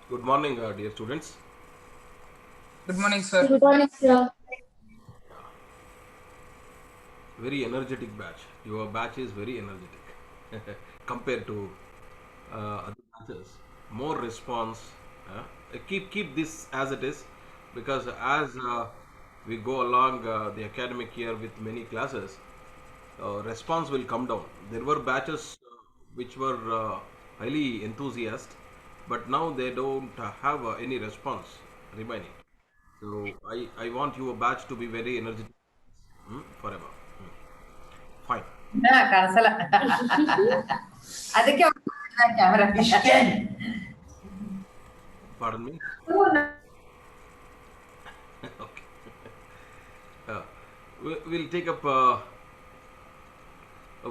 Good morning, dear students. Good morning, sir. Good morning, sir. Very energetic batch. Your batch is very energetic compared to other batches. More response. Keep this as it is, because as we go along the academic year with many classes, response will come down. There were batches which were highly enthusiastic, but now they don't have any response remaining. So I want your batch to be very energetic, forever. Fine. ಕಳ್ಸಲ್ಲ ಅದಕ್ಕೆ camera Pardon me. Okay. We'll take up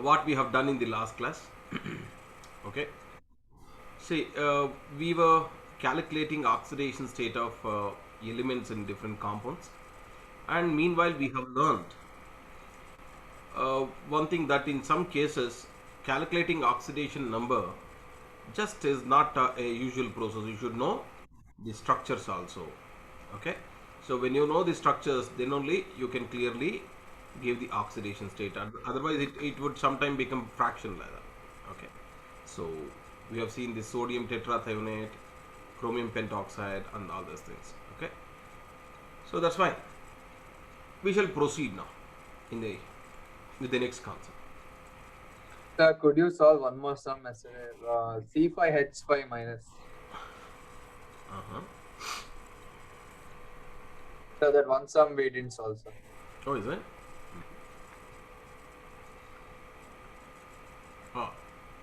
what we have done in the last class. Okay. See, we were calculating oxidation state of elements in different compounds, and meanwhile we have learned one thing, that in some cases calculating oxidation number just is not a usual process. You should know the structures also. Okay, so when you know the structures, then only you can clearly give the oxidation state. Otherwise it would sometime become fraction like that. Okay, so we have seen the sodium tetrathionate, chromium pentoxide, and all those things. Okay, so that's fine. We shall proceed now in the with the next concept. Sir, could you solve one more sum as C5H5 minus? Uh-huh. So that one sum we didn't solve, sir. Oh, is it? Oh,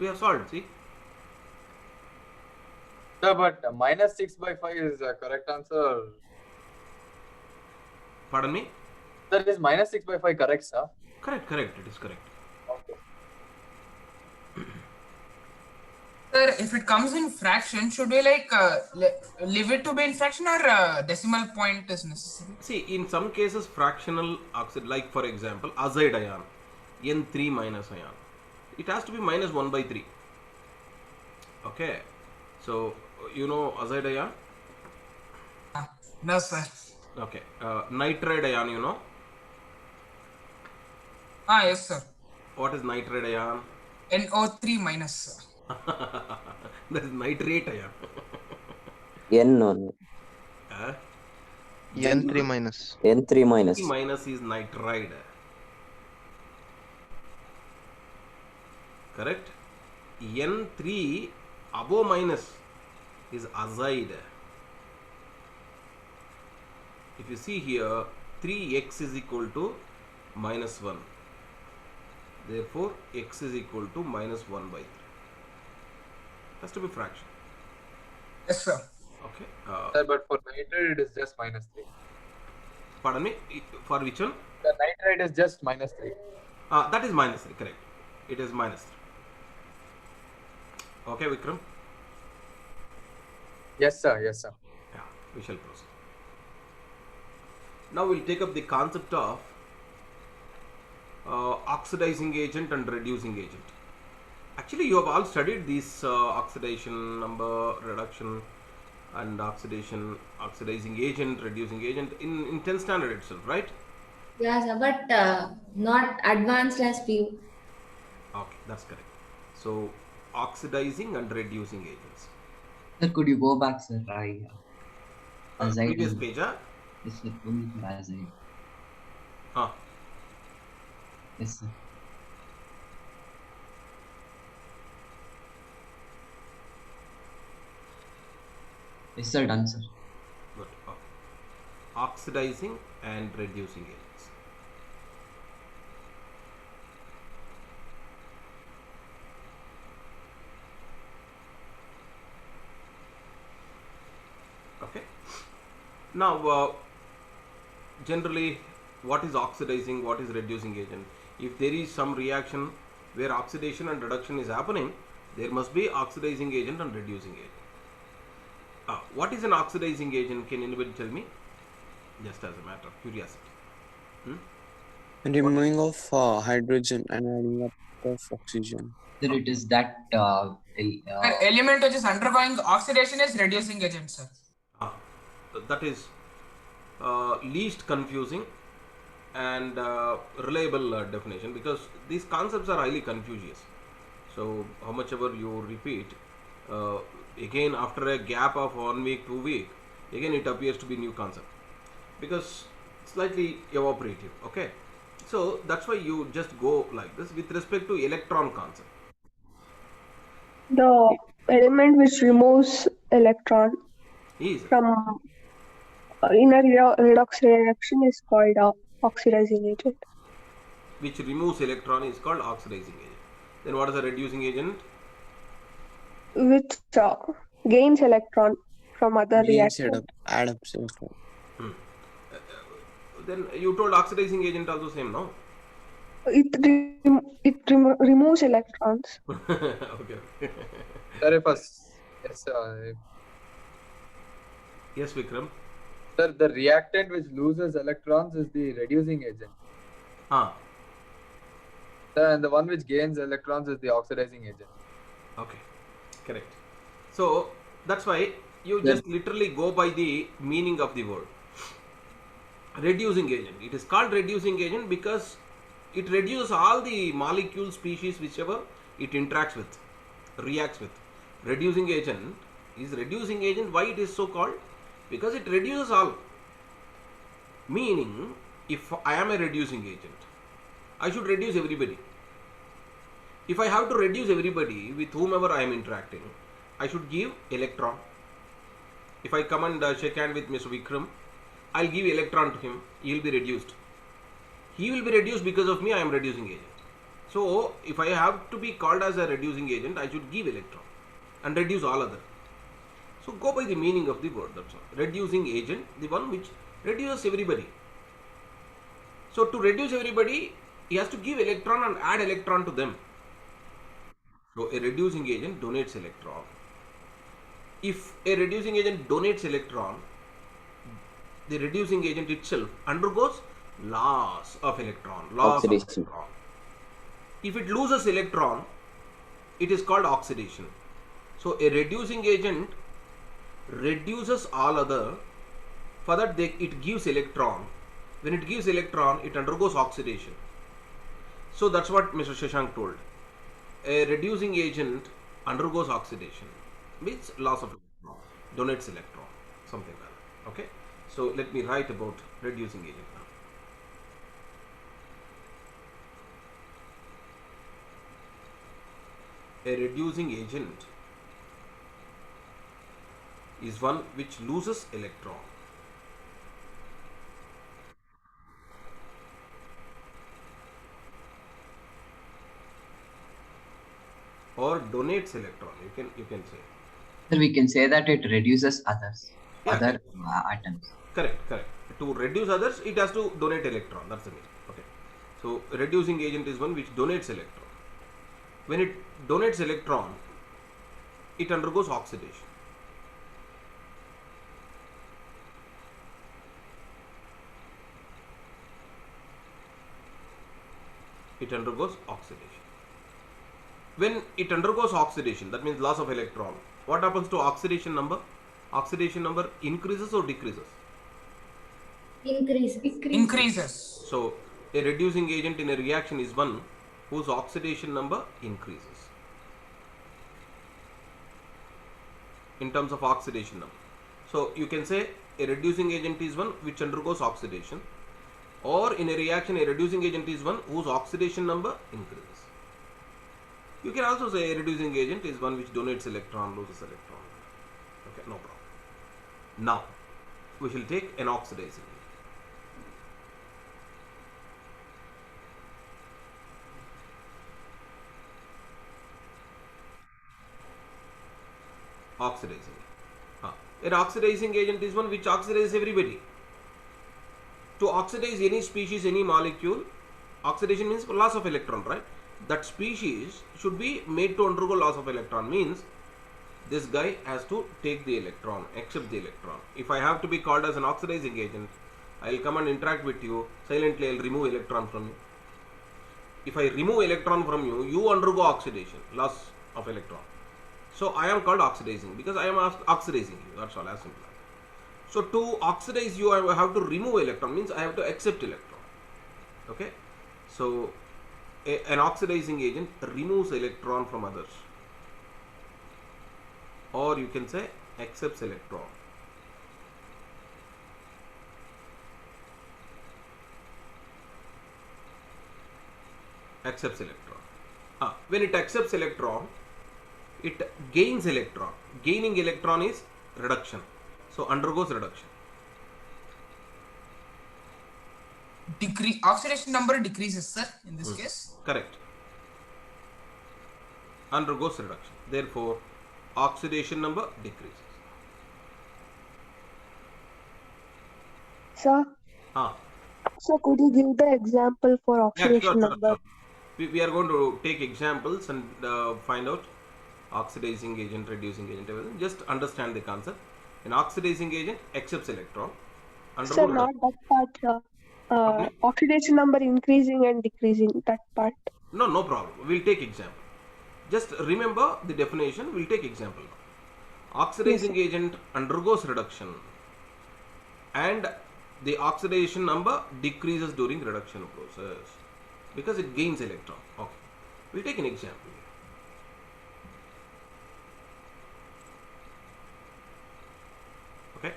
we have solved, see? Sir, but minus 6 by 5 is the correct answer. Pardon me? Sir, is minus 6 by 5 correct, sir? Correct, it is correct. Okay. Sir, if it comes in fraction, should we leave it to be in fraction or decimal point is necessary? See, in some cases, fractional oxide, like for example, azide ion, N3 minus ion, it has to be minus 1 by 3. Okay, so you know azide ion? No, sir. Okay, nitride ion, you know? Yes, sir. What is nitride ion? NO3 minus, sir. That is nitrate ion. N no. N3 minus. N3 minus. N3 minus is nitride. Correct? N3 above minus is azide. If you see here, 3x is equal to minus 1. Therefore, x is equal to minus 1 by 3. Has to be fraction. Yes, sir. Okay. Sir, but for nitrate it is just minus 3. Pardon me? For which one? The nitrate is just minus 3. That is minus 3, correct. It is minus 3. Okay, Vikram? Yes, sir. Yes, sir. Yeah, we shall proceed. Now we'll take up the concept of oxidizing agent and reducing agent. Actually, you have all studied these oxidation number, reduction, and oxidizing agent, reducing agent in 10th standard itself, right? Yeah, sir, but not advanced as few. Okay, that's correct. So, oxidizing and reducing agents. Sir, could you go back, sir? Previous page, huh? Yes, sir. Only for azide. Yes, sir. Yes, sir. Done, sir. Good. Okay. Oxidizing and reducing agents. Okay. Now, generally, what is oxidizing, what is reducing agent? If there is some reaction where oxidation and reduction is happening, there must be oxidizing agent and reducing agent. What is an oxidizing agent? Can anybody tell me? Just as a matter of curiosity. Removing of hydrogen and adding up of oxygen. Sir, it is that Sir, element which is undergoing oxidation is reducing agent, sir. Ah, that is least confusing and reliable definition, because these concepts are highly confucius. So how much ever you repeat, again after a gap of 1 week, 2 week, again it appears to be new concept because slightly evaporative. Okay, so that's why you just go like this with respect to electron concept. The element which removes electron Is from in a redox reaction is called oxidizing agent, which removes electron is called oxidizing agent. Then what is a reducing agent? which gains electron from other Gains reactant. adapts electron. Then you told oxidizing agent also same, no? Removes electrons. Okay. Sir, if yes, Yes, Vikram. sir, the reactant which loses electrons is the reducing agent. Ah, Sir, and the one which gains electrons is the oxidizing agent. okay, correct. So that's why you just literally go by the meaning of the word. Reducing agent. It is called reducing agent because it reduces all the molecule species whichever it interacts with, reacts with. Reducing agent is reducing agent. Why it is so called? Because it reduces all. Meaning, if I am a reducing agent, I should reduce everybody. If I have to reduce everybody with whomever I am interacting, I should give electron. If I come and shake hand with Mr. Vikram, I'll give electron to him. He will be reduced. He will be reduced because of me. I am reducing agent. So, if I have to be called as a reducing agent, I should give electron and reduce all other. So, go by the meaning of the word. That's all. Reducing agent, the one which reduces everybody. So, to reduce everybody, he has to give electron and add electron to them. So, a reducing agent donates electron. If a reducing agent donates electron, the reducing agent itself undergoes loss of electron. Oxidation. If it loses electron, it is called oxidation. So, a reducing agent reduces all other. For that, it gives electron. When it gives electron, it undergoes oxidation. So, that's what Mr. Shashank told. A reducing agent undergoes oxidation, means loss of electron, donates electron, something like that. Okay. So, let me write about reducing agent now. A reducing agent is one which loses electron. Or donates electron. You can say. Sir, we can say that it reduces others, Yeah. other atoms. Correct. To reduce others, it has to donate electron. That's the meaning. Okay. So reducing agent is one which donates electron. When it donates electron, it undergoes oxidation. It undergoes oxidation. When it undergoes oxidation, that means loss of electron. What happens to oxidation number? Oxidation number increases or decreases? Increases. So, a reducing agent in a reaction is one whose oxidation number increases in terms of oxidation number. So, you can say a reducing agent is one which undergoes oxidation, or in a reaction, a reducing agent is one whose oxidation number increases. You can also say a reducing agent is one which donates electron, loses electron. Okay, no problem. Now, we shall take an oxidizing agent. Oxidizing. An oxidizing agent is one which oxidizes everybody. To oxidize any species, any molecule, oxidation means loss of electron, right? That species should be made to undergo loss of electron, means this guy has to take the electron, accept the electron. If I have to be called as an oxidizing agent, I will come and interact with you, silently I will remove electron from you. If I remove electron from you, you undergo oxidation, loss of electron. So I am called oxidizing because I am oxidizing you. That's all, as simple. So to oxidize you, I have to remove electron, means I have to accept electron. Okay. So an oxidizing agent removes electron from others, or you can say accepts electron. Accepts electron. When it accepts electron, it gains electron. Gaining electron is reduction. So undergoes reduction. Oxidation number decreases, sir, in this case. Correct. Undergoes reduction. Therefore, oxidation number decreases. Sir, Ah, so could you give the example for yeah, oxidation number? We are going to take examples and find out oxidizing agent, reducing agent, everything. Just understand the concept. An oxidizing agent accepts electron. Sir, Undergo not reduction. that part, sir. Okay. Oxidation number increasing and decreasing, that part. No problem. We'll take example. Just remember the definition. We'll take example. Oxidizing Yes, agent undergoes reduction, and the oxidation number decreases during reduction process because it gains electron. Okay. We'll take an example. Okay.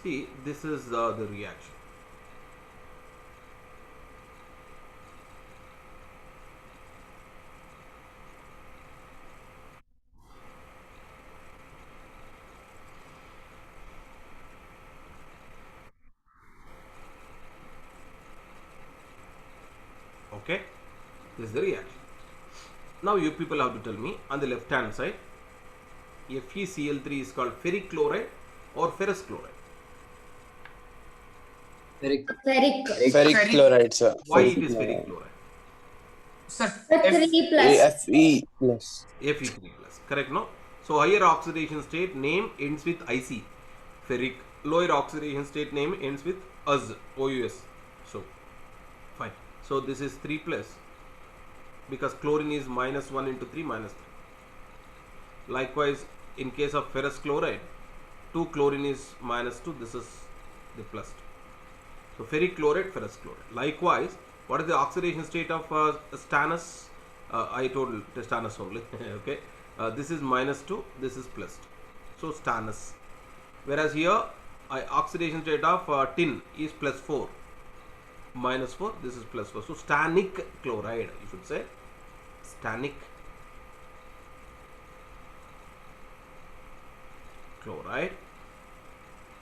See, this is the reaction. Okay, this is the reaction. Now you people have to tell me on the left hand side, FeCl3 is called ferric chloride or ferrous chloride. Ferric. Ferric. Ferric chloride, sir. Why it is ferric chloride? Sir, F3 plus. Fe plus. Fe3 plus, correct, no? So higher oxidation state name ends with IC, ferric. Lower oxidation state name ends with US, OUS. So fine. So this is 3 plus because chlorine is minus 1 into 3 minus 3. Likewise, in case of ferrous chloride, 2 chlorine is minus 2. This is the plus 2. So ferric chloride, ferrous chloride. Likewise, what is the oxidation state of stannous? I told stannous only. Okay, this is minus 2. This is plus 2. So stannous. Whereas here, oxidation state of tin is plus 4. Minus 4. This is plus 4. So stannic chloride. You should say stannic chloride.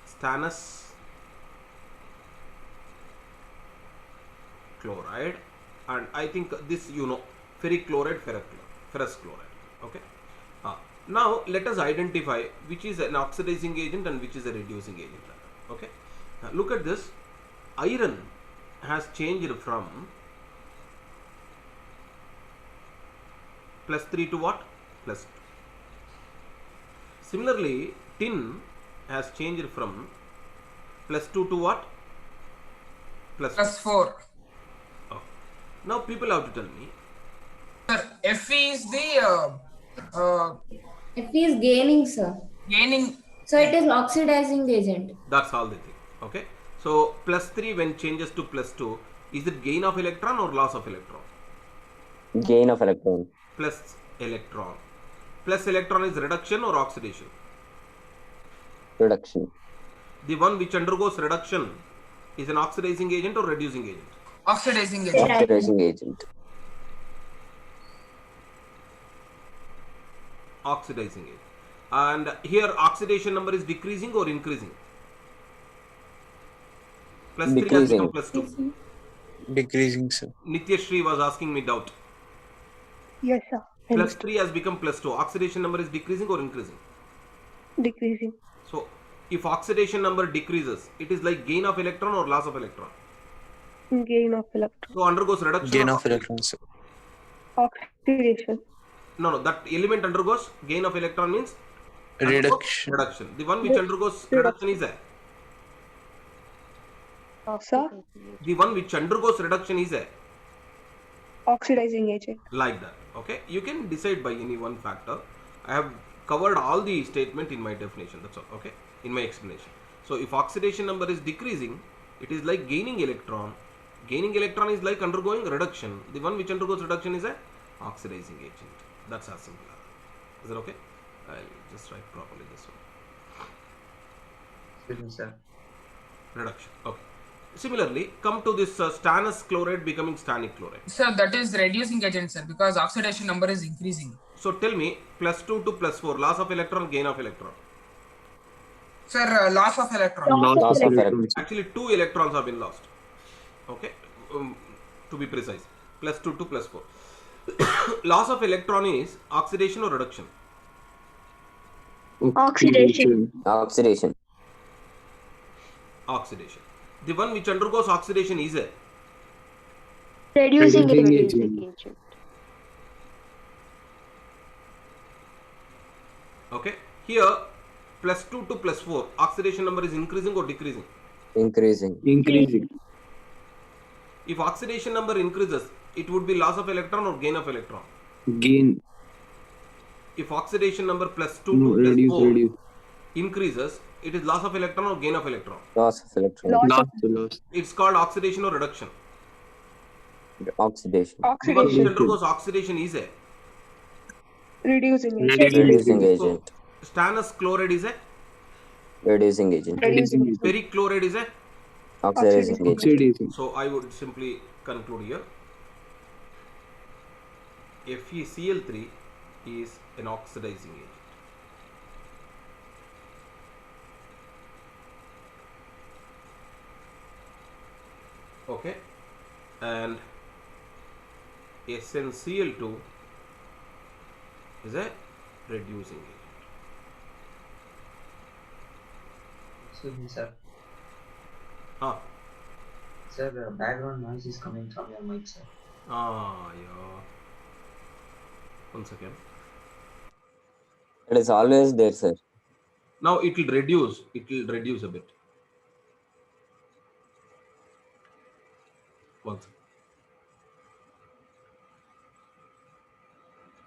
Stannous chloride, and I think this you know, ferric chloride, ferrous chloride. Okay. Now let us identify which is an oxidizing agent and which is a reducing agent. Okay. Look at this. Iron has changed from plus 3 to what? Plus 2. Similarly, tin has changed from plus 2 to what? plus 4. Oh. Now people have to tell me. Sir, Fe is the Fe is gaining, sir. gaining. So it is oxidizing agent. That's all they think. Okay. So plus 3 when changes to plus 2, is it gain of electron or loss of electron? Gain of electron. Plus electron. Plus electron is reduction or oxidation? Reduction. The one which undergoes reduction is an oxidizing agent or reducing agent? Oxidizing agent. Oxidizing agent. Oxidizing agent. And here oxidation number is decreasing or increasing? Plus 3 has Decreasing. become plus 2. Decreasing, sir. Nityashri was asking me doubt. Yes, sir. Plus 3 has become plus 2. Oxidation number is decreasing or increasing? Decreasing. So, if oxidation number decreases, it is like gain of electron or loss of electron? Gain of electron. So, undergoes reduction. Gain or of oxidation? electrons, sir. Oxidation. No, that element undergoes gain of electron means Reduction. reduction. The one which undergoes reduction is a. Sir, The one which undergoes reduction is a. oxidizing agent. Like that. Okay, you can decide by any one factor. I have covered all the statement in my definition, that's all. Okay, in my explanation. So if oxidation number is decreasing, it is like gaining electron. Gaining electron is like undergoing reduction. The one which undergoes reduction is a oxidizing agent. That's as simple as that. Is that okay? I'll just write properly this one. Excuse me, sir. Reduction. Okay. Similarly, come to this stannous chloride becoming stannic chloride. Sir, that is reducing agent, sir, because oxidation number is increasing. So tell me, +2 to +4, loss of electron, gain of electron. Sir, loss of electron. Loss of electrons. Actually, 2 electrons have been lost. Okay, to be precise, +2 to +4. Loss of electron is oxidation or reduction? Oxidation. Oxidation. Oxidation. The one which undergoes oxidation is a Reducing agent. okay. Here, +2 to +4, oxidation number is increasing or decreasing? Increasing. If oxidation number increases, it would be loss of electron or gain of electron? Gain. If oxidation number +2 to +4 increases, it is loss of electron or gain of electron? Loss of electrons. Loss. It's called oxidation or reduction. Oxidation. The one which Oxidation. undergoes oxidation is a Reducing agent. Reducing so agent. stannous chloride is a Reducing agent. perichloride is a. Oxidizing agent. So I would simply conclude here. FeCl3 is an oxidizing agent. Okay, and SnCl2 is a reducing agent. Excuse me, sir. Ah, Sir, background noise is coming from your mic, sir. yeah. 1 second. It is always there, sir. Now it will reduce. It will reduce a bit. 1 second.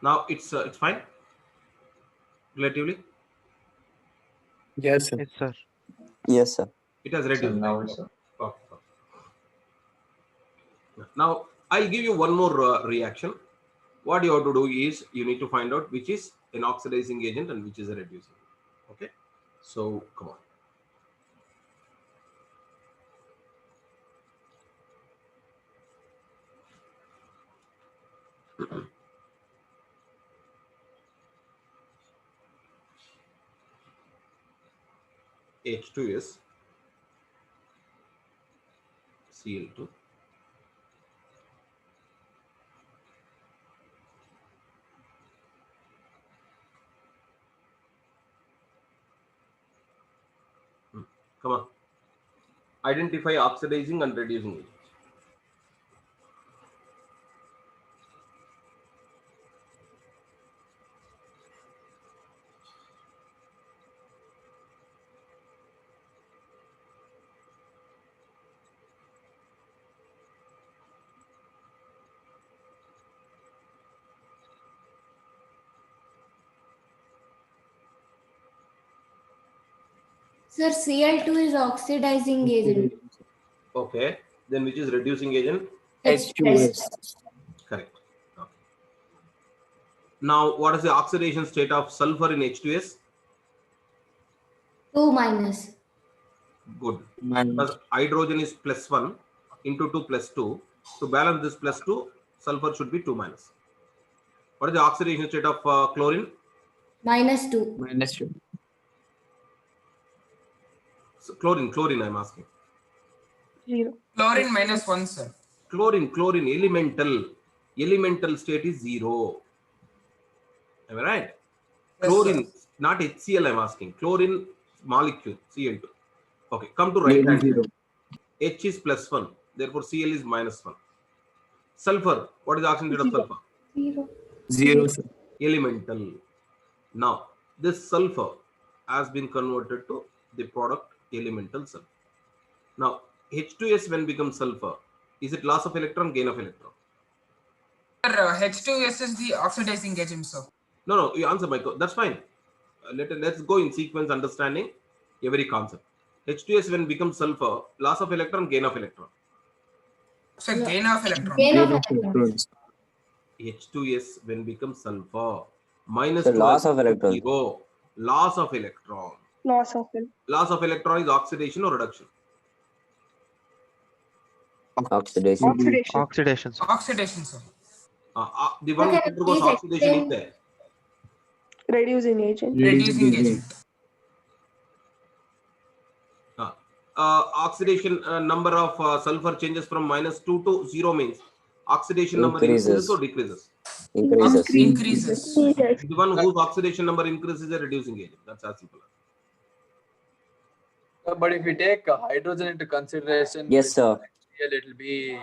Now it's fine. Relatively, Yes, sir. Yes, sir. it has Sir, reduced. now Right? also. Okay. Now I'll give you one more reaction. What you have to do is you need to find out which is an oxidizing agent and which is a reducing agent. Okay, so come on. H2S Cl2 come on, identify oxidizing and reducing agents. Sir, Cl2 is oxidizing agent. Okay, then which is reducing agent? H2S. Correct. Okay. Now what is the oxidation state of sulfur in H2S? 2 minus. Good. Because hydrogen is +1 into 2 +2. To balance this +2, sulfur should be 2 minus. What is the oxidation state of chlorine? -2. So chlorine I'm asking. 0. Chlorine -1, sir. Chlorine, elemental state is 0. Am I right? Yes, Chlorine, sir. not HCl I'm asking. Chlorine molecule, Cl2. Okay, come to right hand side. H is +1, therefore Cl is -1. Sulfur, what is the oxidation state of sulfur? 0. Sir. Elemental. Now, this sulfur has been converted to the product elemental sulfur. Now, H2S when becomes sulfur, is it loss of electron, gain of electron? H2S is the oxidizing agent, sir. No, you answer my that's fine. Let's go in sequence understanding every concept. H2S when becomes sulfur, loss of electron, gain of electron. So gain of electron. Gain of electrons. H2S when becomes sulfur, minus So 2 loss as of electrons. 0. Loss of electron. Loss of it. Loss of electron is oxidation or reduction? Oxidation. Oxidation. Oxidation, sir. The one which Can you undergoes please oxidation is explain? there. Reducing agent. Reducing agent. Oxidation number of sulfur changes from minus 2 to 0 means oxidation number increases Increases. or decreases. Increases. Increases. The one whose oxidation number increases is a reducing agent. That's as simple as. But if we take hydrogen into consideration, Yes, sir. HCl, it will be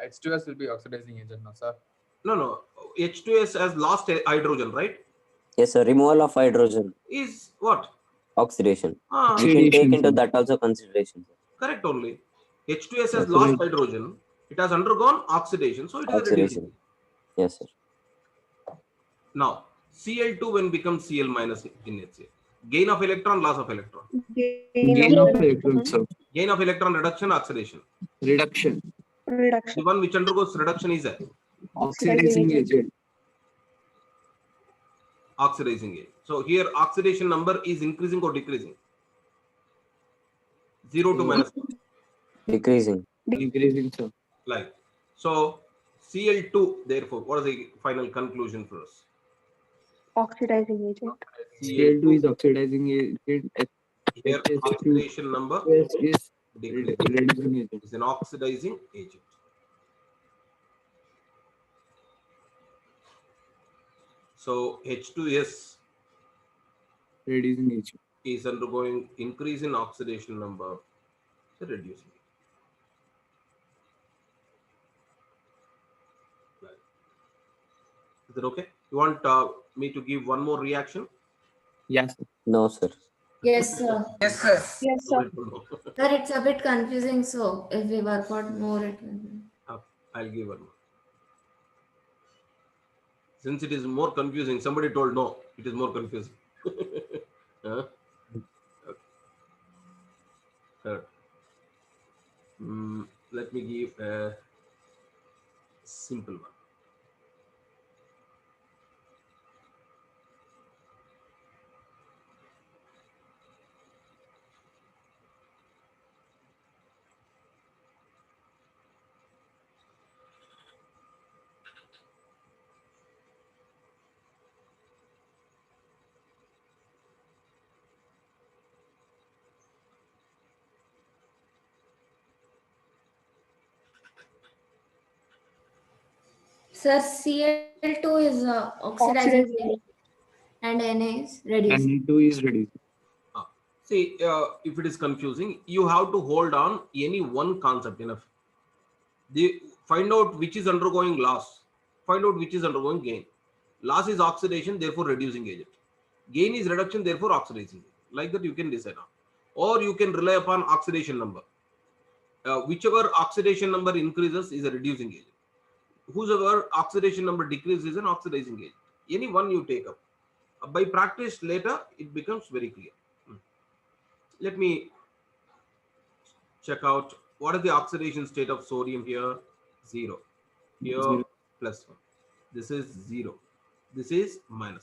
H2S will be oxidizing agent, no, sir? No. H2S has lost a hydrogen, right? Yes, sir. Removal of hydrogen. Is what? Oxidation. We can take into that also consideration. Correct only. H2S has lost hydrogen. It has undergone oxidation. So it is a reducing. Oxidation. Yes, sir. Now, Cl2 when becomes Cl minus in HCl. Gain of electron, loss of electron. Gain of electron. Gain of electron, reduction, oxidation. Reduction. The one which undergoes reduction is a Oxidizing agent. oxidizing agent. So here oxidation number is increasing or decreasing? 0 to minus 1. Decreasing. Decreasing, sir. Like. So Cl2, therefore, what is the final conclusion for us? Oxidizing agent. Cl2 is oxidizing agent. here oxidation number is decreasing. reducing agent. Is an oxidizing agent. So H2S Reducing agent. is undergoing increase in oxidation number, so reducing it. Right. Is that okay? You want me to give one more reaction? Yes. No, sir. Yes, sir. Yes, sir. Yes, sir. Nobody will know. Sir, it's a bit confusing, so if we work out more, it will be. I'll give one more. Since it is more confusing, somebody told no, it is more confusing. Huh? Okay. Third. Let me give a simple one. Sir, Cl2 is oxidizing agent and Na is reducing. Na2 is reducing. See, if it is confusing, you have to hold on any one concept enough. Find out which is undergoing loss. Find out which is undergoing gain. Loss is oxidation, therefore reducing agent. Gain is reduction, therefore oxidizing agent. Like that you can decide on. Or you can rely upon oxidation number. Whichever oxidation number increases is a reducing agent. Whosoever oxidation number decreases is an oxidizing agent. Any one you take up. By practice later, it becomes very clear. Let me check out what is the oxidation state of sodium here. 0. Here 0. +1. This is 0. This is -1.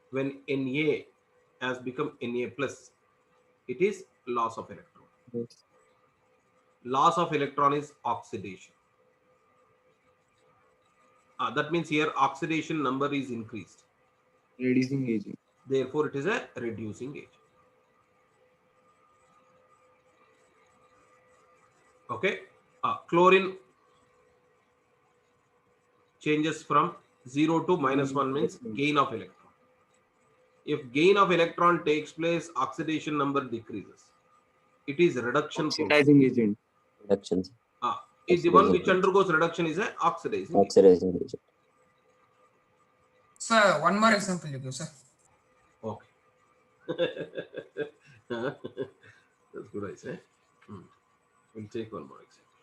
When Na has become Na plus, it is loss of electron. Yes. Loss of electron is oxidation. That means here oxidation number is increased. Reducing agent. Therefore, it is a reducing agent. Okay. Chlorine changes from 0 to -1 means gain of electron. If gain of electron takes place, oxidation number decreases. It is reduction process. Oxidizing agent. Reduction. If the one which undergoes reduction is a oxidizing agent. Oxidizing agent. Sir, one more example you give, sir. Okay. That's good, I say. We'll take one more example.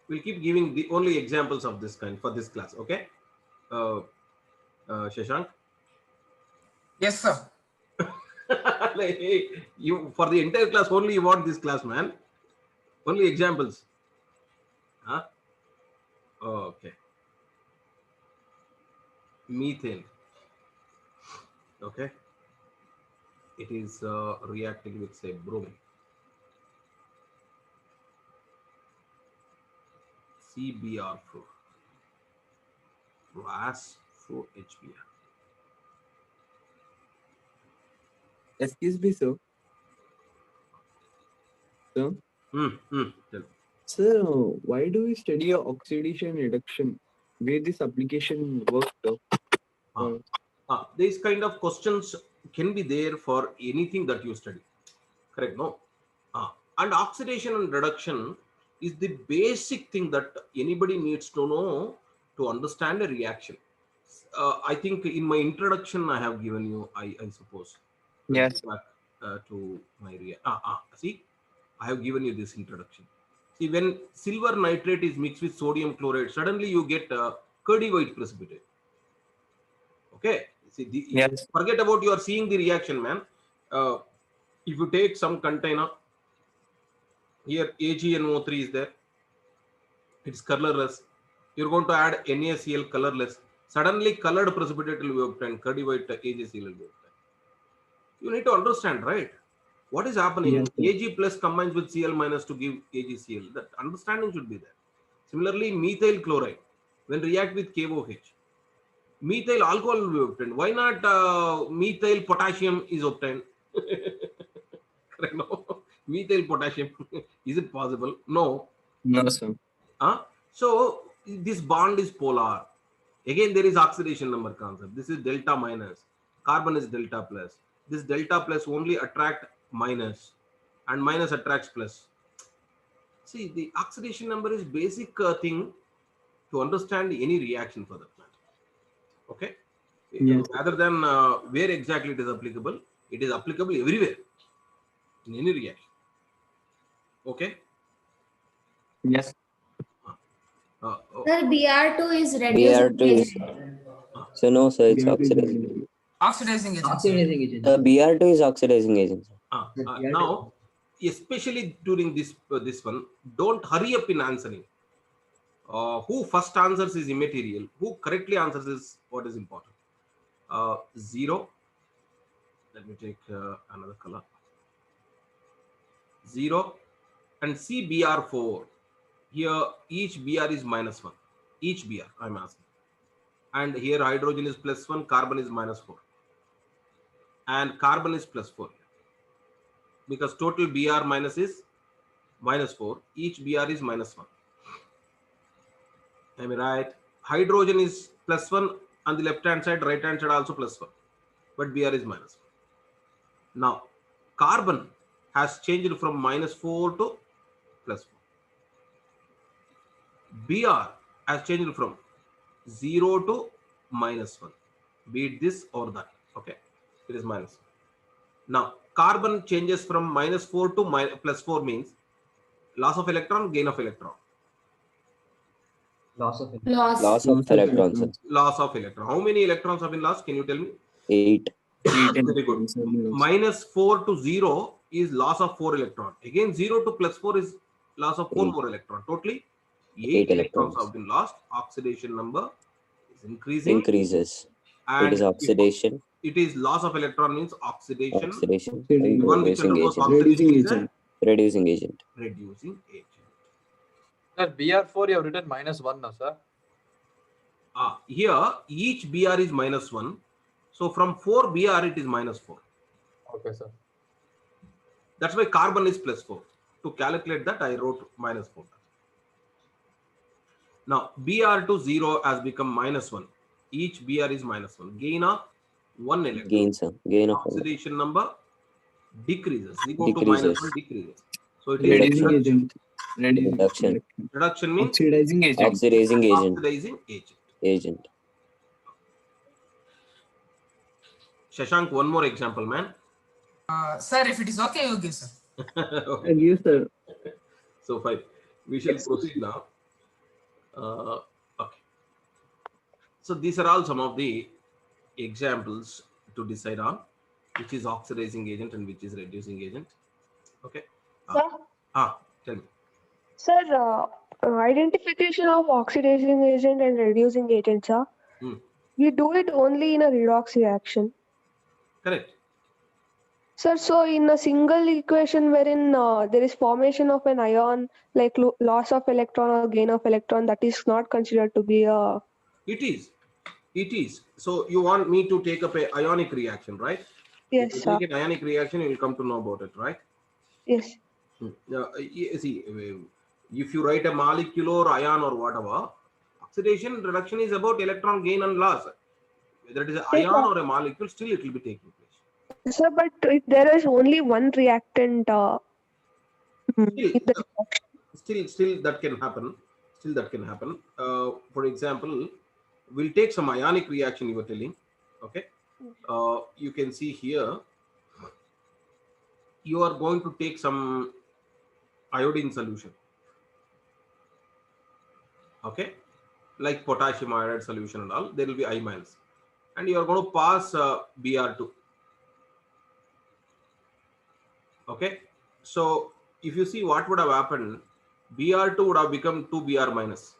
We'll keep giving the only examples of this kind for this class. Okay, Shashank. Yes, sir. Like, hey, you for the entire class only you want this class, man. Only examples. Huh? Okay. Methane. Okay. It is reacting with say bromine. CBr4 plus 4HBr. Excuse me, sir. Sir, Tell me. sir, why do we study oxidation reduction? Where this application works, sir? These kind of questions can be there for anything that you study. Correct? No. And oxidation and reduction is the basic thing that anybody needs to know to understand a reaction. I think in my introduction I have given you, I suppose. Yes. Back to my see, I have given you this introduction. See, when silver nitrate is mixed with sodium chloride, suddenly you get curdy white precipitate. Okay. See, Yes. forget about you are seeing the reaction, man. If you take some container, here AgNO3 is there, it's colorless. You're going to add NaCl colorless. Suddenly colored precipitate will be obtained, curdy white AgCl will be obtained. You need to understand, right? What is happening? Yes, sir. Ag plus combines with Cl minus to give AgCl. That understanding should be there. Similarly, methyl chloride, when react with KOH, methyl alcohol will be obtained. Why not methyl potassium is obtained? No. Methyl potassium. Is it possible? No. No, sir. So this bond is polar. Again, there is oxidation number concept. This is delta minus. Carbon is delta plus. This delta plus only attract minus, and minus attracts plus. See, the oxidation number is basic thing to understand any reaction for that matter. Okay. Yes. Rather than where exactly it is applicable everywhere in any reaction. Okay. Yes. Sir, Br2 is reducing BR2 is agent. so no, sir, it's oxidizing. Oxidizing agent. Oxidizing agent. BR2 is oxidizing agent. Now, especially during this one, don't hurry up in answering. Who first answers is immaterial. Who correctly answers is what is important. 0. Let me take another color. 0 and CBr4. Here each Br is minus 1. Each Br I'm asking. And here hydrogen is plus 1, carbon is minus 4. And carbon is plus 4. Because total Br minus is minus 4. Each Br is minus 1. Am I right? Hydrogen is plus 1 on the left hand side, right hand side also plus 1. But Br is minus 1. Now, carbon has changed from minus 4 to plus 4. Br has changed from 0 to minus 1. Be it this or that. Okay. It is minus 1. Now, carbon changes from minus 4 to plus 4 means loss of electron, gain of electron. Loss of Loss of electrons, sir. Loss of electron. How many electrons have been lost? Can you tell me? 8. Very good. Minus 4 to 0 is loss of 4 electron. Again, 0 to plus 4 is loss of 4 more electron. Totally 8 electrons have been lost. Oxidation number is increasing. Increases. And It is oxidation. It is loss of electron means oxidation. Oxidation. The one which Reducing undergoes agent. oxidation is a Reducing agent. reducing agent. Sir, BR4 you have written minus 1 now, sir. Here each Br is minus 1. So from 4 Br it is minus 4. Okay, sir. That's why carbon is plus 4. To calculate that I wrote minus 4. Now Br to 0 has become minus 1. Each Br is minus 1. Gain of 1 electron. Gain, sir. Gain of Oxidation number decreases. 0 to minus 1 decreases. So it is Reducing reduction. agent. Reduction. Reduction means Oxidizing agent. Oxidizing agent. oxidizing agent. Agent. Shashank, one more example, man. Sir, if it is okay, you give, sir. Okay. Yes, sir. So fine. We shall proceed now. Okay. So these are all some of the examples to decide on which is oxidizing agent and which is reducing agent. Okay. Sir, Tell me. sir, identification of oxidizing agent and reducing agent, sir. Hmm. We do it only in a redox reaction. Correct. Sir, so in a single equation wherein there is formation of an ion, like loss of electron or gain of electron, that is not considered to be a... It is. It is. So you want me to take up a ionic reaction, right? If you Yes, sir. take an ionic reaction, you will come to know about it, right? Yes. See, if you write a molecular ion or whatever, oxidation reduction is about electron gain and loss. Whether it is an Yes, ion sir. or a molecule, still it will be taking place. Sir, but if there is only one reactant Still, in the reaction. still that can happen. Still that can happen. For example, we'll take some ionic reaction you were telling. Okay. You can see here, you are going to take some iodine solution. Okay. Like potassium iodide solution and all, there will be imines. And you are going to pass Br2. Okay. So if you see what would have happened, Br2 would have become 2Br minus.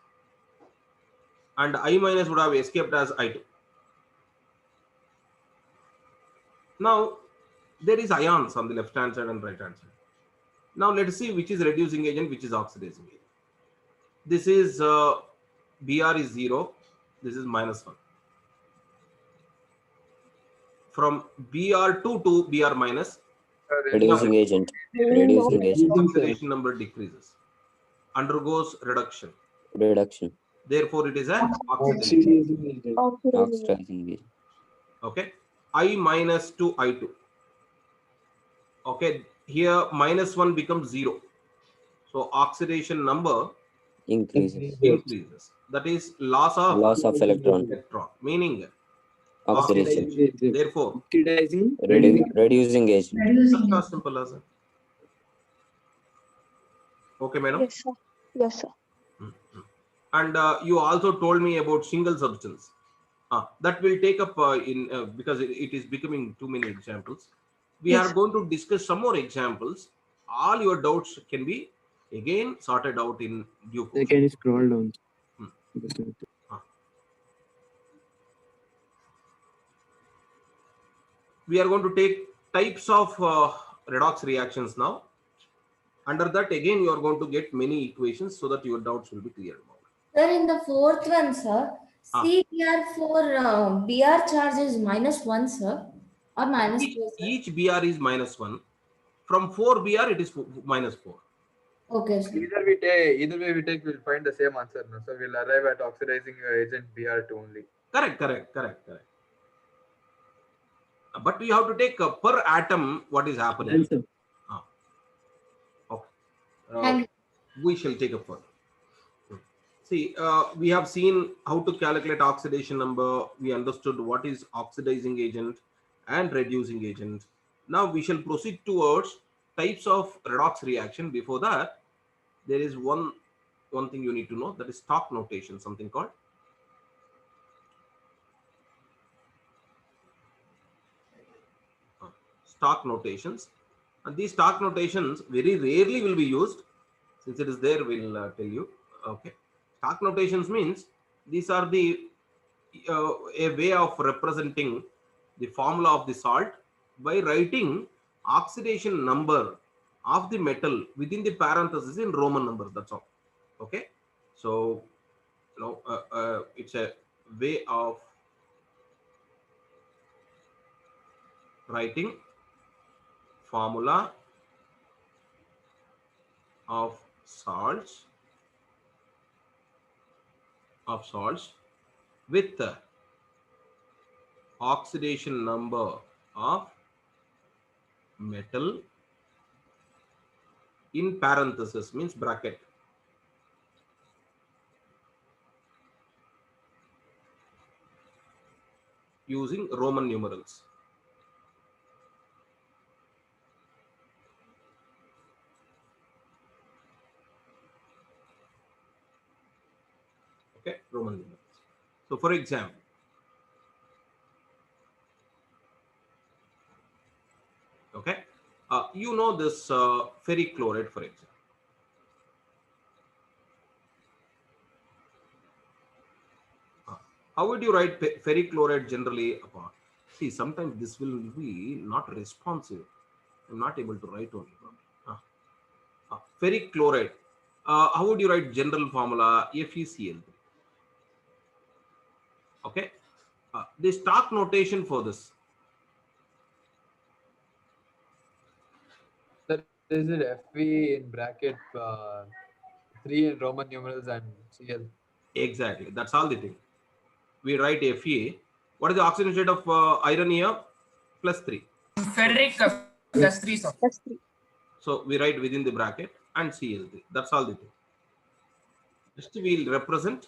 And I minus would have escaped as I2. Now, there is ions on the left hand side and right hand side. Now, let's see which is reducing agent, which is oxidizing agent. This is Br is 0. This is minus 1. From Br2 to Br minus, Reducing agent. Reducing agent. oxidation number decreases, undergoes reduction. Reduction. Therefore, it is an oxidation. Oxidizing agent. Oxidizing agent. Okay. I minus to I2. Okay. Here, minus 1 becomes 0. So, oxidation number increases. That is loss of electron. meaning Oxidation. Therefore, Oxidizing. Reducing agent. just as simple as that. Okay, madam. Yes, sir. Yes, sir. And you also told me about single substance. That will take up because it is becoming too many examples. We Yes, are going to discuss some more examples. All your doubts can be again sorted out in due course. Can you scroll down? We are going to take types of redox reactions now. Under that, again, you are going to get many equations so that your doubts will be cleared. Sir, in the fourth one, sir, CBr for Br charge is -1, sir, or -2, sir? Each Br is -1. From 4 Br, it is -4. Okay, sir. Either way we take, we'll find the same answer. No? So we'll arrive at oxidizing agent Br2 only. Correct. But we have to take per atom what is happening. Okay. We shall take a further. See, we have seen how to calculate oxidation number. We understood what is oxidizing agent and reducing agent. Now we shall proceed towards types of redox reaction. Before that, there is one thing you need to know, that is stock notation, something called stock notations. And these stock notations very rarely will be used. Since it is there, we'll tell you. Okay. Stock notations means these are the a way of representing the formula of the salt by writing oxidation number of the metal within the parenthesis in Roman numbers. That's all. Okay. So, it's a way of writing formula of salts with the oxidation number of metal in parenthesis, means bracket, using Roman numerals. Okay, Roman numerals. So for example, okay, you know this ferric chloride, for example. How would you write ferric chloride generally upon? See, sometimes this will be not responsive. I'm not able to write only. Ferric chloride. How would you write general formula FeCl3? Okay. The stock notation for this. Sir, is it Fe in bracket 3 in Roman numerals and Cl? Exactly. That's all the thing. We write Fe. What is the oxidation state of iron here? +3. Ferric plus 3, sir. Plus 3. So we write within the bracket and Cl3. That's all the thing. Just we'll represent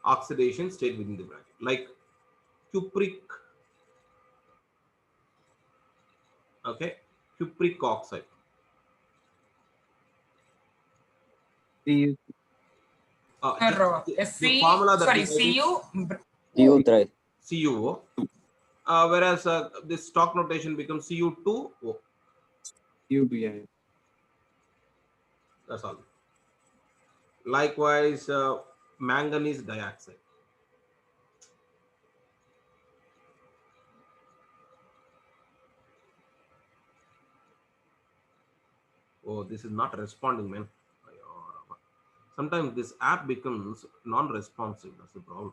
oxidation state within the bracket, like cupric. Okay, cupric oxide. See, The formula that we Cu. CuO, whereas this stock notation becomes Cu2O. yeah. That's all. Likewise, manganese dioxide. Oh, this is not responding, man. Sometimes this app becomes non-responsive. That's the problem.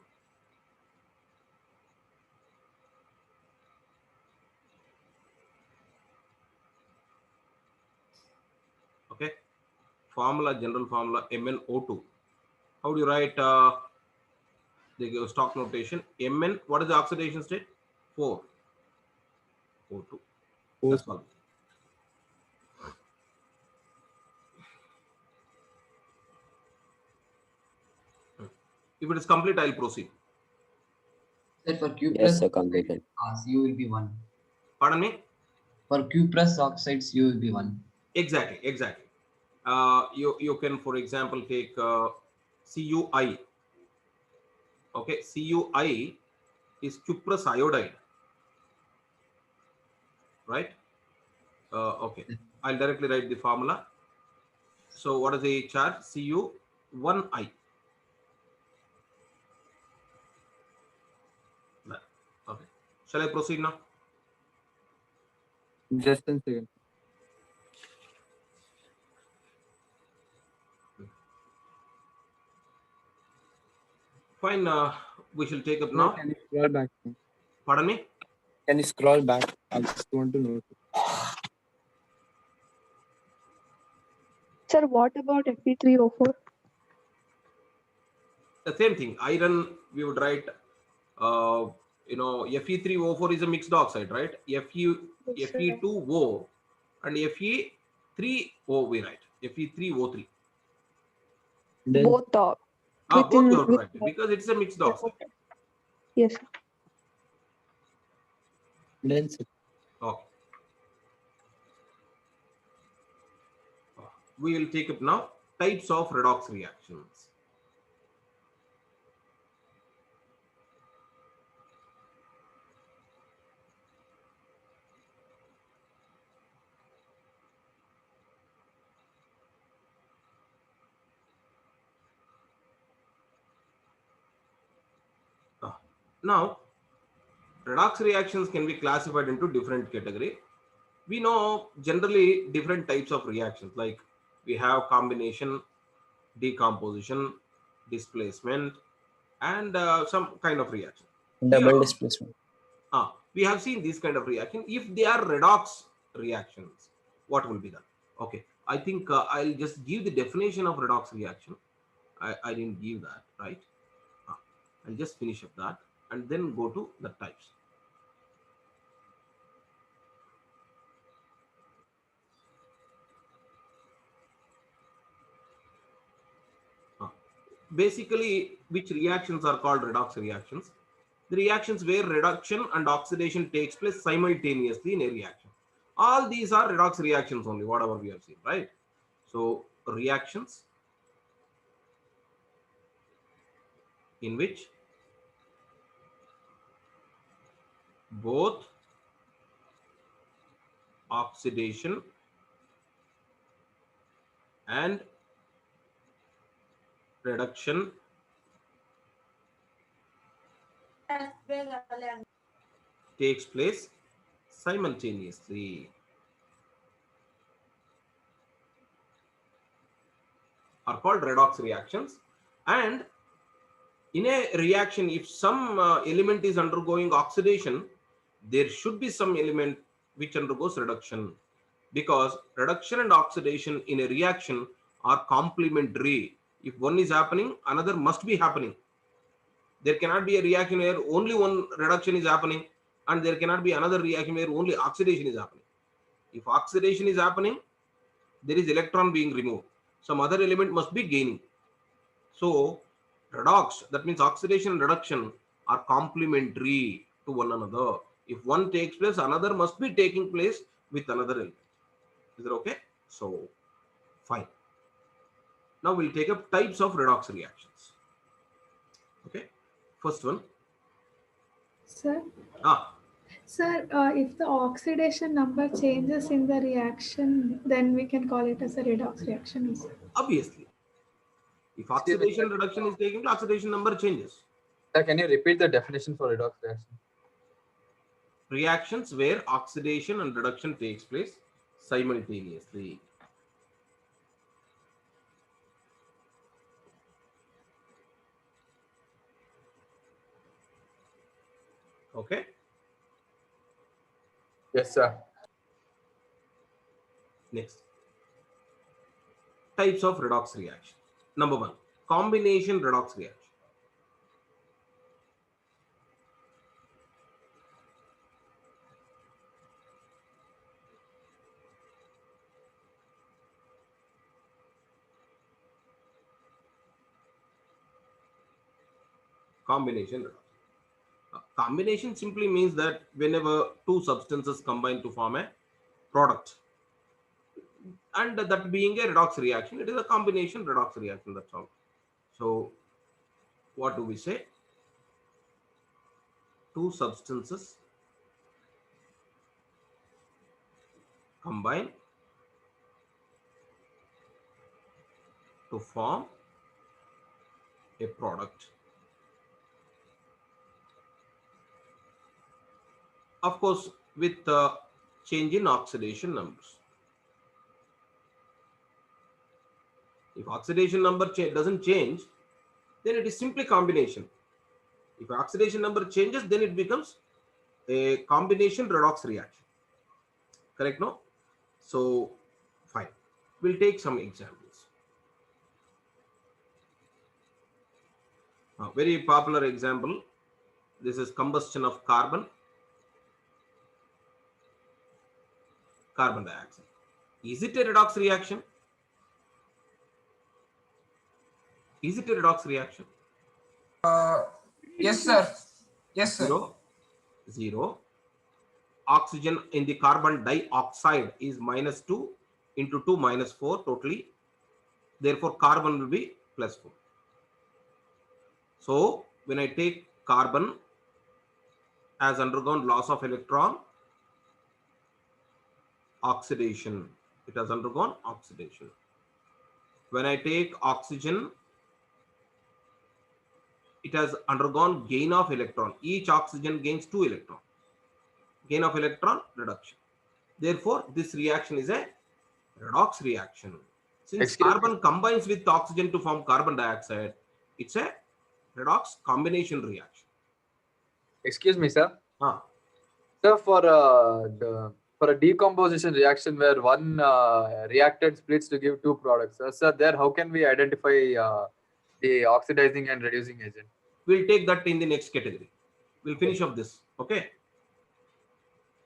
Okay. Formula, general formula, MnO2. How do you write the stock notation? Mn, what is the oxidation state? 4. O2. That's all. If it is complete, I'll proceed. Sir, for Q Yes, plus sir, completed. U will be 1. Pardon me? For Q plus oxides, U will be 1. Exactly, exactly. You can, for example, take CuI. Okay, CuI is cuprous iodide, right? Okay, I'll directly write the formula. So what is the charge? Cu1I. Okay, shall I proceed now? Just a second. Fine, we shall take up No, now. can you scroll back? Pardon me? Can you scroll back? I just want to know. Sir, what about Fe3O4? The same thing. Iron, we would write, Fe3O4 is a mixed oxide, right? Fe2O and Fe3O we write. Fe3O3. Both both within you have to write because it's a mixed oxide. Yes. Then, sir. Okay. We will take up now types of redox reactions. Now, redox reactions can be classified into different category. We know generally different types of reactions, like we have combination, decomposition, displacement, and some kind of reaction. Double Here, displacement. we have seen this kind of reaction. If they are redox reactions, what will be that? Okay, I think I'll just give the definition of redox reaction. I didn't give that, right? I'll just finish up that and then go to the types. Basically, which reactions are called redox reactions? The reactions where reduction and oxidation takes place simultaneously in a reaction. All these are redox reactions only, whatever we have seen, right? So reactions in which both oxidation and reduction takes place simultaneously are called redox reactions. And in a reaction, if some element is undergoing oxidation, there should be some element which undergoes reduction, because reduction and oxidation in a reaction are complementary. If one is happening, another must be happening. There cannot be a reaction where only one reduction is happening, and there cannot be another reaction where only oxidation is happening. If oxidation is happening, there is electron being removed. Some other element must be gaining. So redox, that means oxidation and reduction, are complementary to one another. If one takes place, another must be taking place with another element. Is that okay? So fine. Now we'll take up types of redox reactions. Okay. First one. Sir, Ah, sir, if the oxidation number changes in the reaction, then we can call it as a redox reaction also. obviously. If Excuse me, oxidation reduction is taking place, oxidation number changes. sir, can you repeat the definition for redox reaction? Reactions where oxidation and reduction takes place simultaneously. Okay. Yes, sir. Next. Types of redox reaction. Number one, combination redox reaction. Combination redox. Combination simply means that whenever two substances combine to form a product, and that being a redox reaction, it is a combination redox reaction. That's all. So, what do we say? Two substances combine to form a product. Of course, with change in oxidation numbers. If oxidation number doesn't change, then it is simply combination. If oxidation number changes, then it becomes a combination redox reaction. Correct, no? So, fine. We'll take some examples. A very popular example. This is combustion of carbon dioxide. Is it a redox reaction? Is it a redox reaction? Yes, sir. Yes, sir. Zero. Oxygen in the carbon dioxide is -2 into 2 -4 totally. Therefore, carbon will be +4. So, when I take carbon has undergone loss of electron, oxidation. It has undergone oxidation. When I take oxygen, it has undergone gain of electron. Each oxygen gains 2 electrons. Gain of electron, reduction. Therefore, this reaction is a redox reaction. Since carbon combines with oxygen to form carbon dioxide, it's a redox combination reaction. Excuse me, sir. Ah. Sir, for a decomposition reaction where one reactant splits to give two products, sir, there how can we identify the oxidizing and reducing agent? We'll take that in the next category. We'll finish off this. Okay.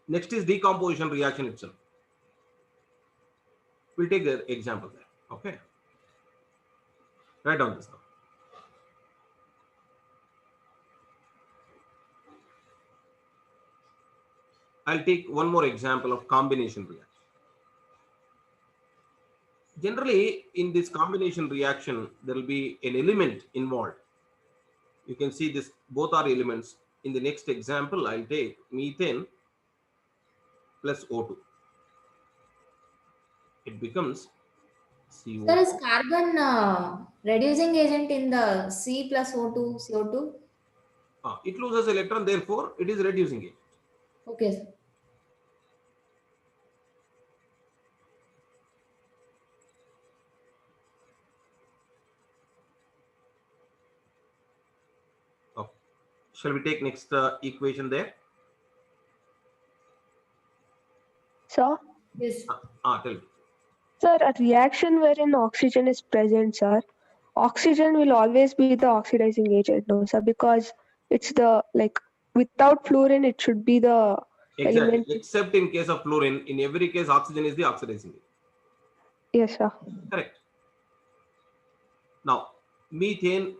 Next is decomposition reaction itself. We'll take the example there. Okay. Write down this now. I'll take one more example of combination reaction. Generally, in this combination reaction, there will be an element involved. You can see this, both are elements. In the next example, I'll take methane plus O2. It becomes Sir, is CO2. carbon reducing agent in the C plus O2, CO2? It loses electron, therefore it is reducing it. Okay, sir. Okay. Shall we take next equation there? Sir? Yes. Tell me. Sir, a reaction wherein oxygen is present, sir, oxygen will always be the oxidizing agent, no, sir, because it's the, like, without fluorine, it should be the Exactly. element. Except in case of fluorine, in every case, oxygen is the oxidizing agent. Yes, sir. Correct. Now, methane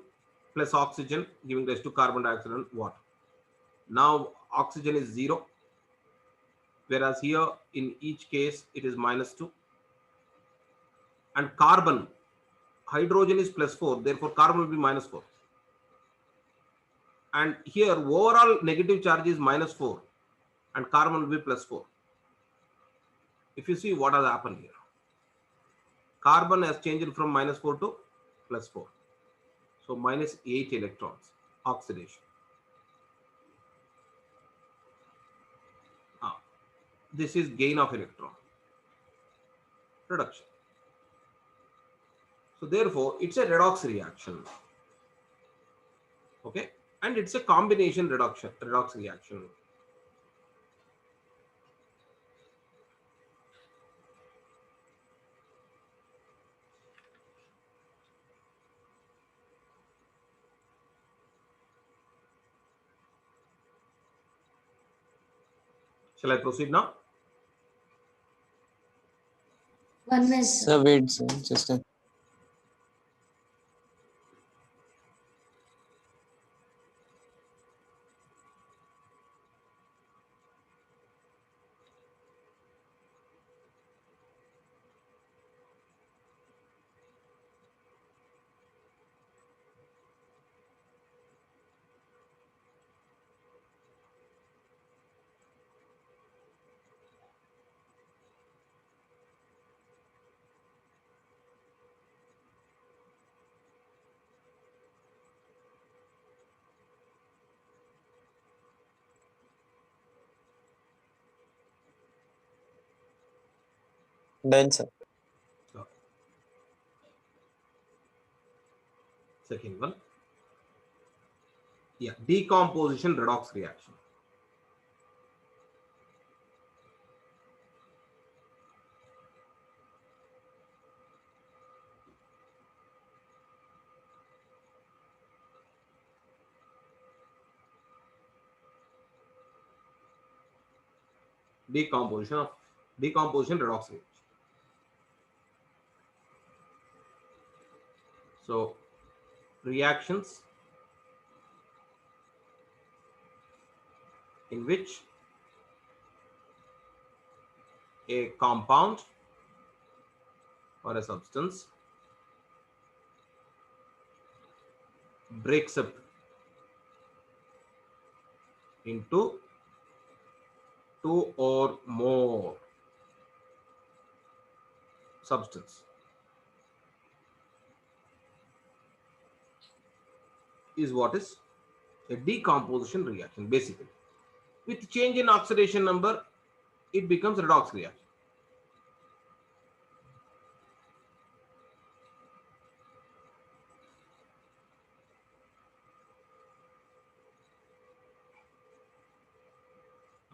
plus oxygen giving rise to carbon dioxide and water. Now, oxygen is 0, whereas here in each case it is -2. And carbon, hydrogen is +4, therefore carbon will be -4. And here overall negative charge is -4 and carbon will be +4. If you see what has happened here, carbon has changed from -4 to +4. So -8 electrons, oxidation. This is gain of electron, reduction. So therefore, it's a redox reaction. Okay, and it's a combination redox reaction. Shall I proceed now? One minute. Sir, wait, sir. Just a done, sir. Second one. Yeah, decomposition redox reaction. Decomposition redox reaction. So reactions in which a compound or a substance breaks up into two or more substance is what is a decomposition reaction. Basically, with change in oxidation number, it becomes redox reaction.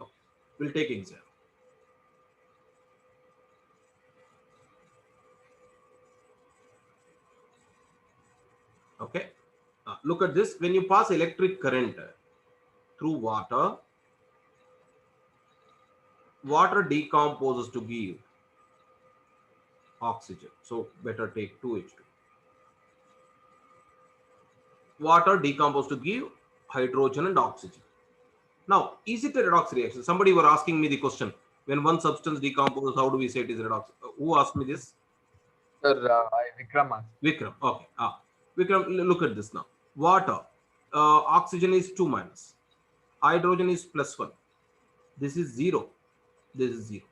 Okay. We'll take example. Okay, look at this. When you pass electric current through water, water decomposes to give oxygen. So better take 2H2. Water decomposes to give hydrogen and oxygen. Now, is it a redox reaction? Somebody were asking me the question. When one substance decomposes, how do we say it is redox? Who asked me this? Sir, Vikram asked. Vikram. Okay. Vikram, look at this now. Water oxygen is 2 minus, hydrogen is plus 1, this is 0, this is 0.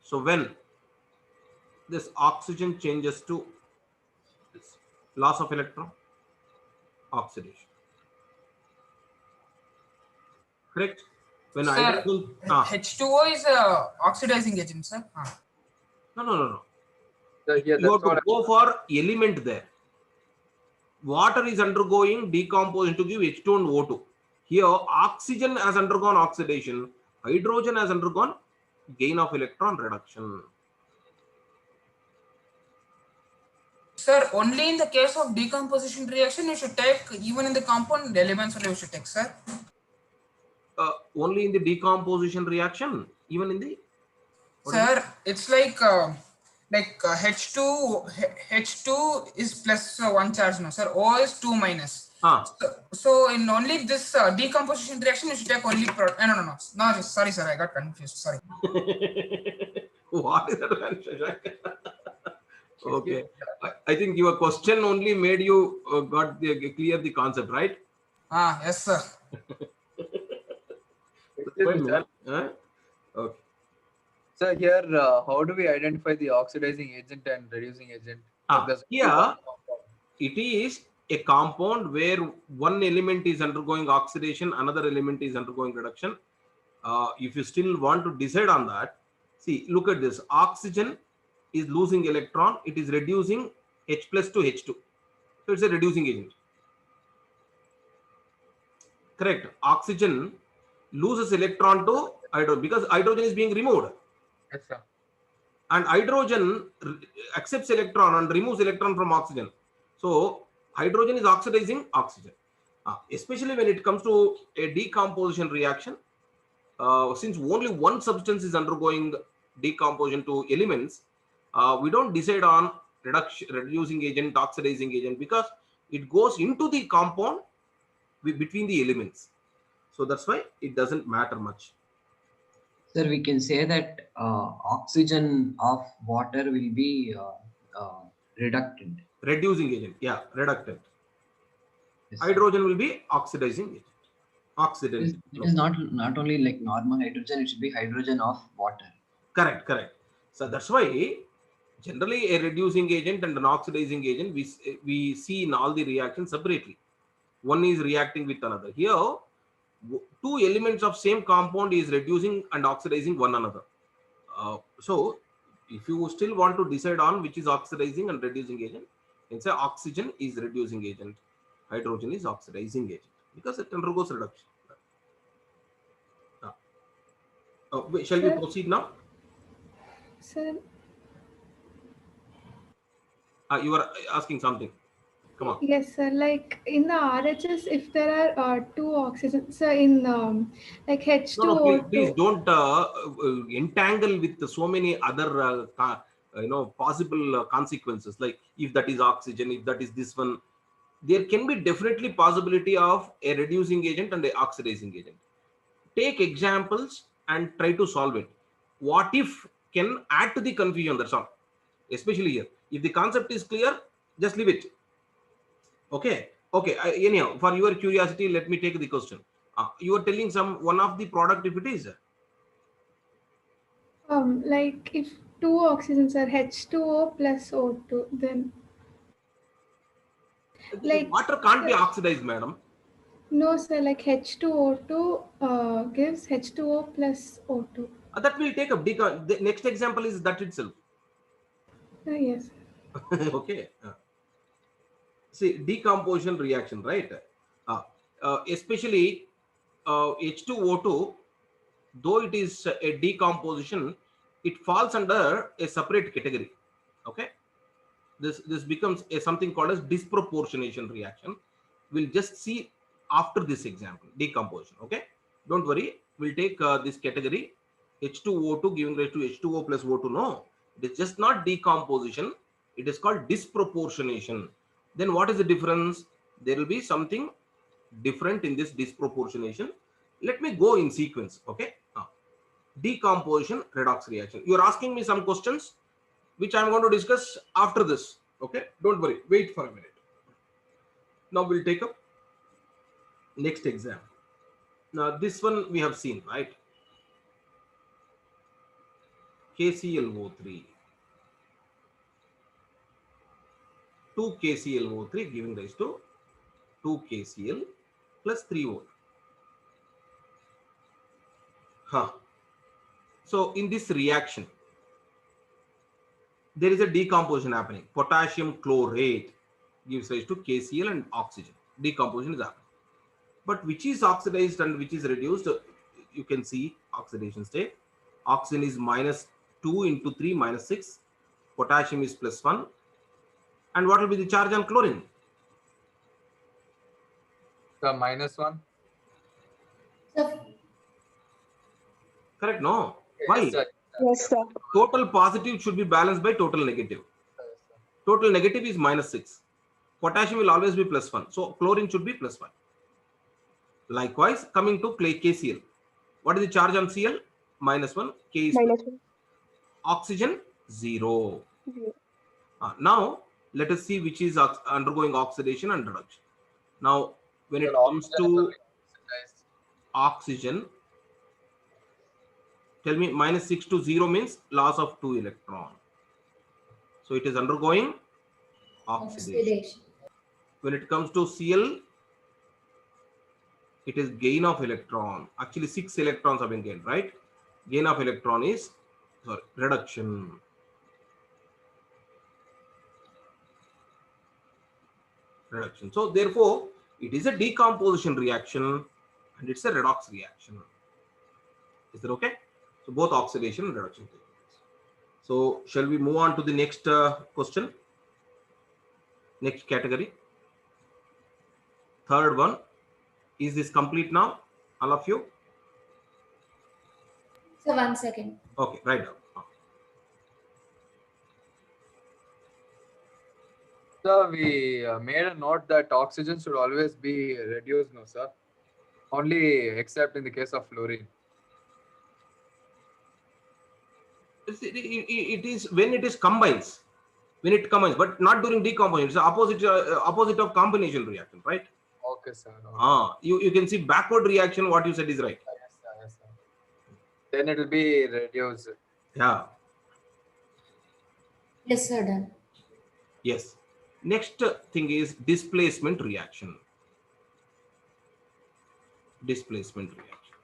So when this oxygen changes to this loss of electron, oxidation, correct? When Sir, hydrogen H2O is a oxidizing agent, sir. no. Yeah, You that's have to what. go for element there. Water is undergoing decomposition to give H2 and O2. Here, oxygen has undergone oxidation, hydrogen has undergone gain of electron reduction. Sir, only in the case of decomposition reaction, you should take, even in the compound elements only you should take, sir. Only in the decomposition reaction, even in the Sir, it's like H2 is plus 1 charge now, sir. O is 2 minus. So in only this decomposition reaction, you should take only no. Sorry, sir, I got confused. Sorry. What is that? Okay, I think your question only made you clear the concept, right? Yes, sir. Okay. So here, how do we identify the oxidizing agent and reducing agent? Here, it is a compound where one element is undergoing oxidation, another element is undergoing reduction. If you still want to decide on that, see, look at this. Oxygen is losing electron. It is reducing H plus to H2. So it's a reducing agent. Correct. Oxygen loses electron to hydrogen because hydrogen is being removed. Yes, sir. And hydrogen accepts electron and removes electron from oxygen. So hydrogen is oxidizing oxygen. Especially when it comes to a decomposition reaction, since only one substance is undergoing decomposition to elements, we don't decide on reducing agent, oxidizing agent, because it goes into the compound between the elements. So that's why it doesn't matter much. Sir, we can say that oxygen of water will be reductant. Reducing agent, yeah, reductant. Yes, hydrogen will be oxidizing agent. Oxidant. It is not only like normal hydrogen, it should be hydrogen of water. Correct. So that's why generally a reducing agent and an oxidizing agent we see in all the reactions separately. One is reacting with another. Here, two elements of same compound is reducing and oxidizing one another. So if you still want to decide on which is oxidizing and reducing agent, you can say oxygen is reducing agent, hydrogen is oxidizing agent, because it undergoes reduction. Shall we proceed now? Sir, you are asking something. Come on. yes, sir. Like in the RHS, if there are two oxygen, so in like H2O2. No, please don't entangle with so many other possible consequences. Like if that is oxygen, if that is this one, there can be definitely possibility of a reducing agent and a oxidizing agent. Take examples and try to solve it. What if can add to the confusion, that's all. Especially here, if the concept is clear, just leave it. Okay. Anyhow, for your curiosity, let me take the question. You are telling one of the product, if it is Like if two oxygens are H2O plus O2, then like water can't be oxidized, madam. No, sir. Like H2O2 gives H2O plus O2. That will take up. The next example is that itself. Yes. Okay. See, decomposition reaction, right? Especially H2O2, though it is a decomposition, it falls under a separate category. Okay. This becomes something called as disproportionation reaction. We'll just see after this example, decomposition. Okay. Don't worry. We'll take this category, H2O2 giving rise to H2O plus O2. No, it is just not decomposition. It is called disproportionation. Then what is the difference? There will be something different in this disproportionation. Let me go in sequence. Okay. Decomposition redox reaction. You are asking me some questions which I am going to discuss after this. Okay. Don't worry. Wait for a minute. Now we'll take up Next exam. Now this one we have seen, right? KClO3. 2 KClO3 giving rise to 2 KCl plus 3O. Huh. So in this reaction, there is a decomposition happening. Potassium chlorate gives rise to KCl and oxygen. Decomposition is happening. But which is oxidized and which is reduced? You can see oxidation state. Oxygen is minus 2 into 3 minus 6. Potassium is plus 1. And what will be the charge on chlorine? The -1. So, Correct, no? Yes, Why? sir. Yes, sir. Total positive should be balanced by total negative. Total negative is minus 6. Potassium will always be plus 1. So chlorine should be plus 1. Likewise, coming to KCl. What is the charge on Cl? -1. K is -1. Oxygen 0. 0. Now let us see which is undergoing oxidation and reduction. Now when it comes to oxygen, tell me -6 to 0 means loss of 2 electron. So it is undergoing oxidation. When it comes to Cl, it is gain of electron. Actually 6 electrons have been gained, right? Gain of electron is reduction. Reduction. So therefore, it is a decomposition reaction and it's a redox reaction. Is that okay? So both oxidation and reduction take place. So shall we move on to the next question? Next category. Third one. Is this complete now? All of you? so 1 second. Okay, write down. Sir, we made a note that oxygen should always be reduced, no, sir? Only except in the case of fluorine. It is when it is combines. When it combines, but not during decomposition. It's the opposite of combination reaction, right? Okay, sir. Okay. You can see backward reaction. What you said is right. Yes, sir. Yes, sir. Then it will be reduced. Yeah. Yes, sir, done. Yes. Next thing is displacement reaction. Displacement reaction.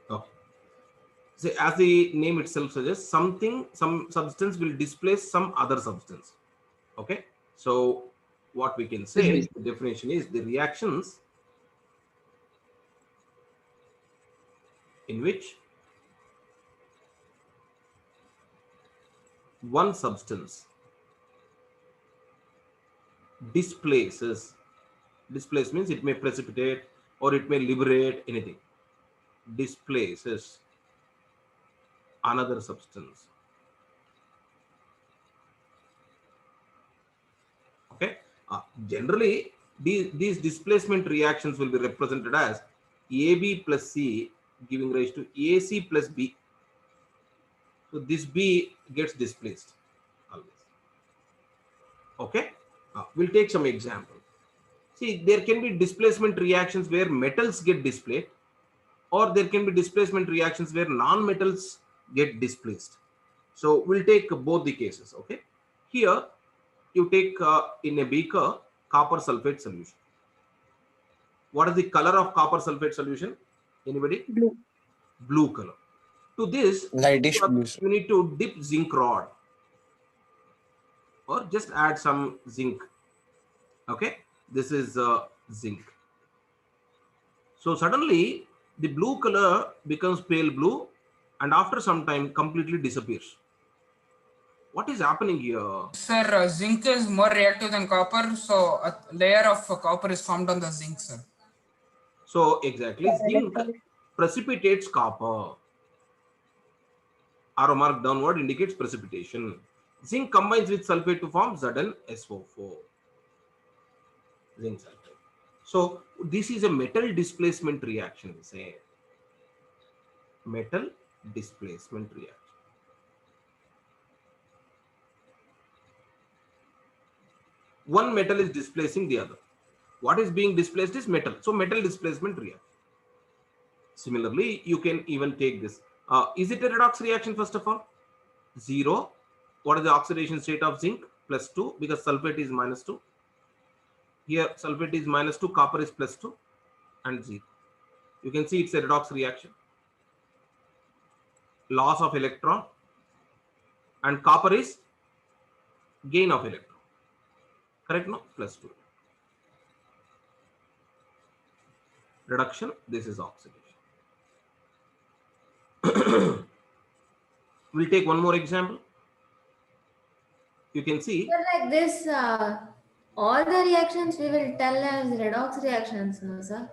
Okay. So as the name itself suggests, some substance will displace some other substance. Okay. So what we can say, the definition is the reactions in which one substance displaces. Displace means it may precipitate or it may liberate anything. Displaces another substance. Okay. Generally, these displacement reactions will be represented as AB plus C giving rise to AC plus B. So this B gets displaced always. Okay. We'll take some example. See, there can be displacement reactions where metals get displaced, or there can be displacement reactions where non-metals get displaced. So we'll take both the cases. Okay. Here you take in a beaker copper sulfate solution. What is the color of copper sulfate solution? Anybody? Blue. Blue color. To this, Lightish blue. you need to dip zinc rod or just add some zinc. Okay. This is zinc. So suddenly the blue color becomes pale blue and after some time completely disappears. What is happening here? Sir, zinc is more reactive than copper, so a layer of copper is formed on the zinc, sir. So exactly, zinc precipitates copper. Arrow mark downward indicates precipitation. Zinc combines with sulfate to form ZnSO4. Zinc sulfate. So this is a metal displacement reaction, we say. Metal displacement reaction. one metal is displacing the other. What is being displaced is metal. So metal displacement reaction. Similarly, you can even take this. Is it a redox reaction first of all? 0. What is the oxidation state of zinc? +2, because sulfate is -2. Here sulfate is -2, copper is +2, and 0. You can see it's a redox reaction. Loss of electron, and copper is gain of electron. Correct? No? +2. Reduction, this is oxidation. We'll take one more example. You can see. So like this, all the reactions we will tell as redox reactions, no, sir?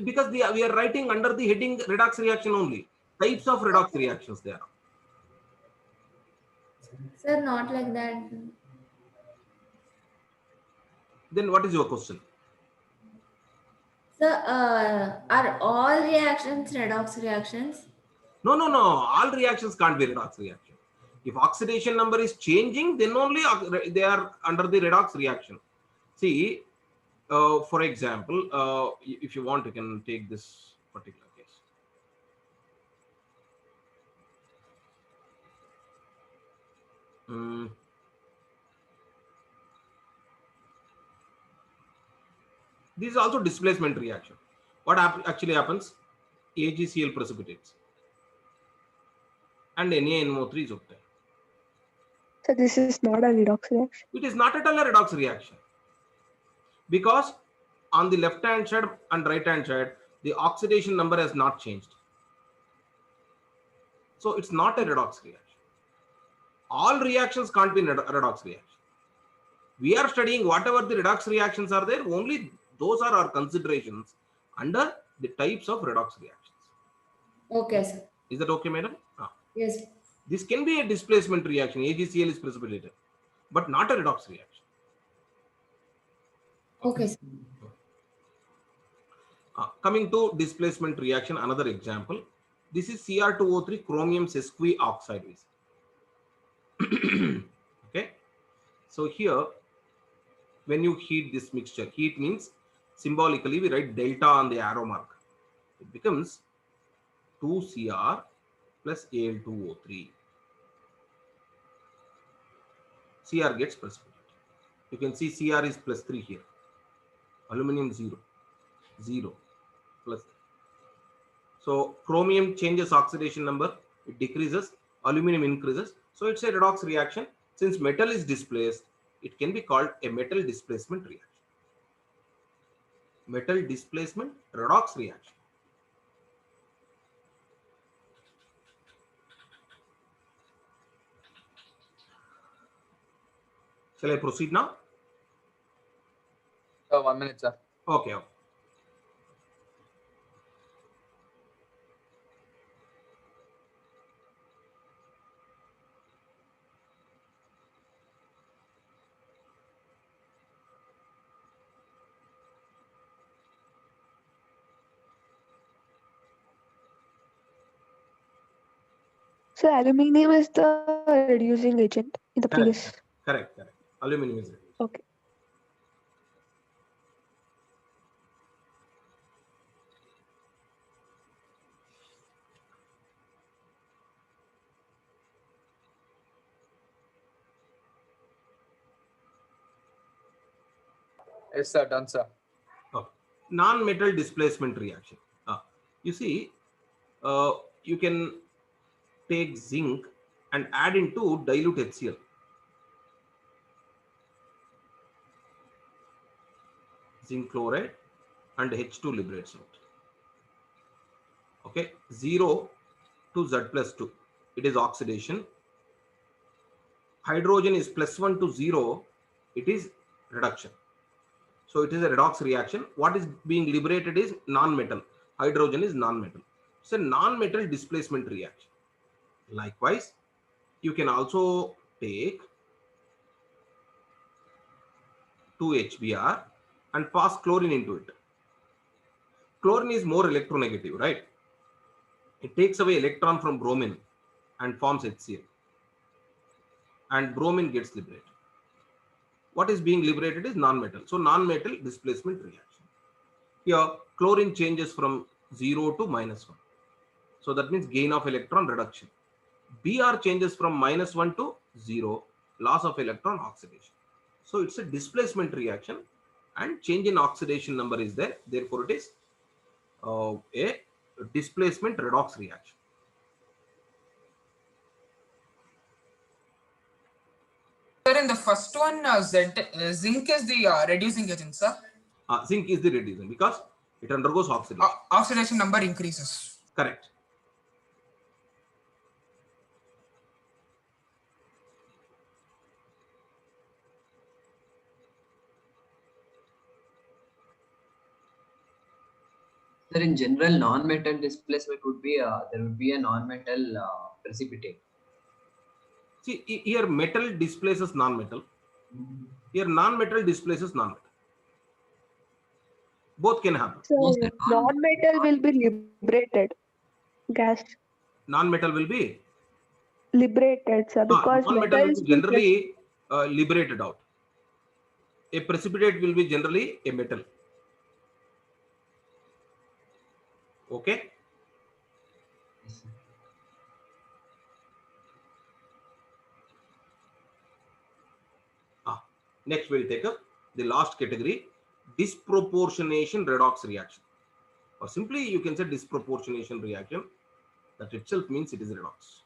Because we are writing under the heading redox reaction only. Types of redox reactions there are. Sir, not like that. Then what is your question? Sir, are all reactions redox reactions? No. All reactions can't be redox reaction. If oxidation number is changing, then only they are under the redox reaction. See, for example, if you want, you can take this particular case. This is also displacement reaction. What actually happens? AgCl precipitates and NaNO3 is obtained. So this is not a redox reaction. It is not at all a redox reaction, because on the left hand side and right hand side, the oxidation number has not changed. So it's not a redox reaction. All reactions can't be a redox reaction. We are studying whatever the redox reactions are there, only those are our considerations under the types of redox reactions. Okay, sir. Is that okay, madam? Yes. This can be a displacement reaction. AgCl is precipitated, but not a redox reaction. Okay, sir. Coming to displacement reaction, another example. This is Cr2O3 chromium sesquioxide. Okay. So here, when you heat this mixture, heat means symbolically we write delta on the arrow mark. It becomes 2Cr plus Al2O3. Cr gets precipitated. You can see Cr is +3 here. Aluminum 0, 0, +3. So chromium changes oxidation number, it decreases, aluminum increases. So it's a redox reaction. Since metal is displaced, it can be called a metal displacement reaction. Metal displacement redox reaction. Shall I proceed now? 1 minute, sir. Okay. So aluminum is the reducing agent in the previous. Correct. Aluminum is reduced. Okay. Yes, sir. Done, sir. Okay. Non-metal displacement reaction. You see, you can take zinc and add into dilute HCl. Zinc chloride and H2 liberates out. Okay, 0 to Z+2. It is oxidation. Hydrogen is +1 to 0. It is reduction. So it is a redox reaction. What is being liberated is non-metal. Hydrogen is non-metal. It's a non-metal displacement reaction. Likewise, you can also take 2HBr and pass chlorine into it. Chlorine is more electronegative, right? It takes away electron from bromine and forms HCl. And bromine gets liberated. What is being liberated is non-metal. So non-metal displacement reaction. Here chlorine changes from 0 to -1. So that means gain of electron reduction. Br changes from -1 to 0, loss of electron oxidation. So it's a displacement reaction and change in oxidation number is there. Therefore it is a displacement redox reaction. Sir, in the first one, zinc is the reducing agent, sir. Zinc is the reducing because it undergoes oxidation. Oxidation number increases. Correct. Sir, in general, non-metal displacement would be there would be a non-metal precipitate. See, here metal displaces non-metal. Here non-metal displaces non-metal. Both can happen. So non-metal will be liberated gas. Non-metal will be Liberated, sir, because non-metal will metals be generally liberated out. A precipitate will be generally a metal. Okay. Next we'll take up the last category, disproportionation redox reaction, or simply you can say disproportionation reaction. That itself means it is redox.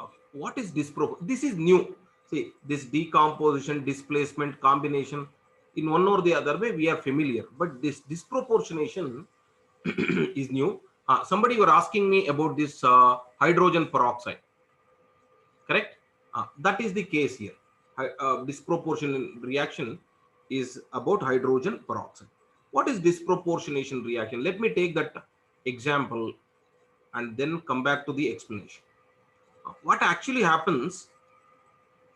Okay. What is disproportion? This is new. See, this decomposition, displacement, combination, in one or the other way we are familiar, but this disproportionation is new. Somebody were asking me about this hydrogen peroxide. Correct? That is the case here. Disproportionate reaction is about hydrogen peroxide. What is disproportionation reaction? Let me take that example and then come back to the explanation. What actually happens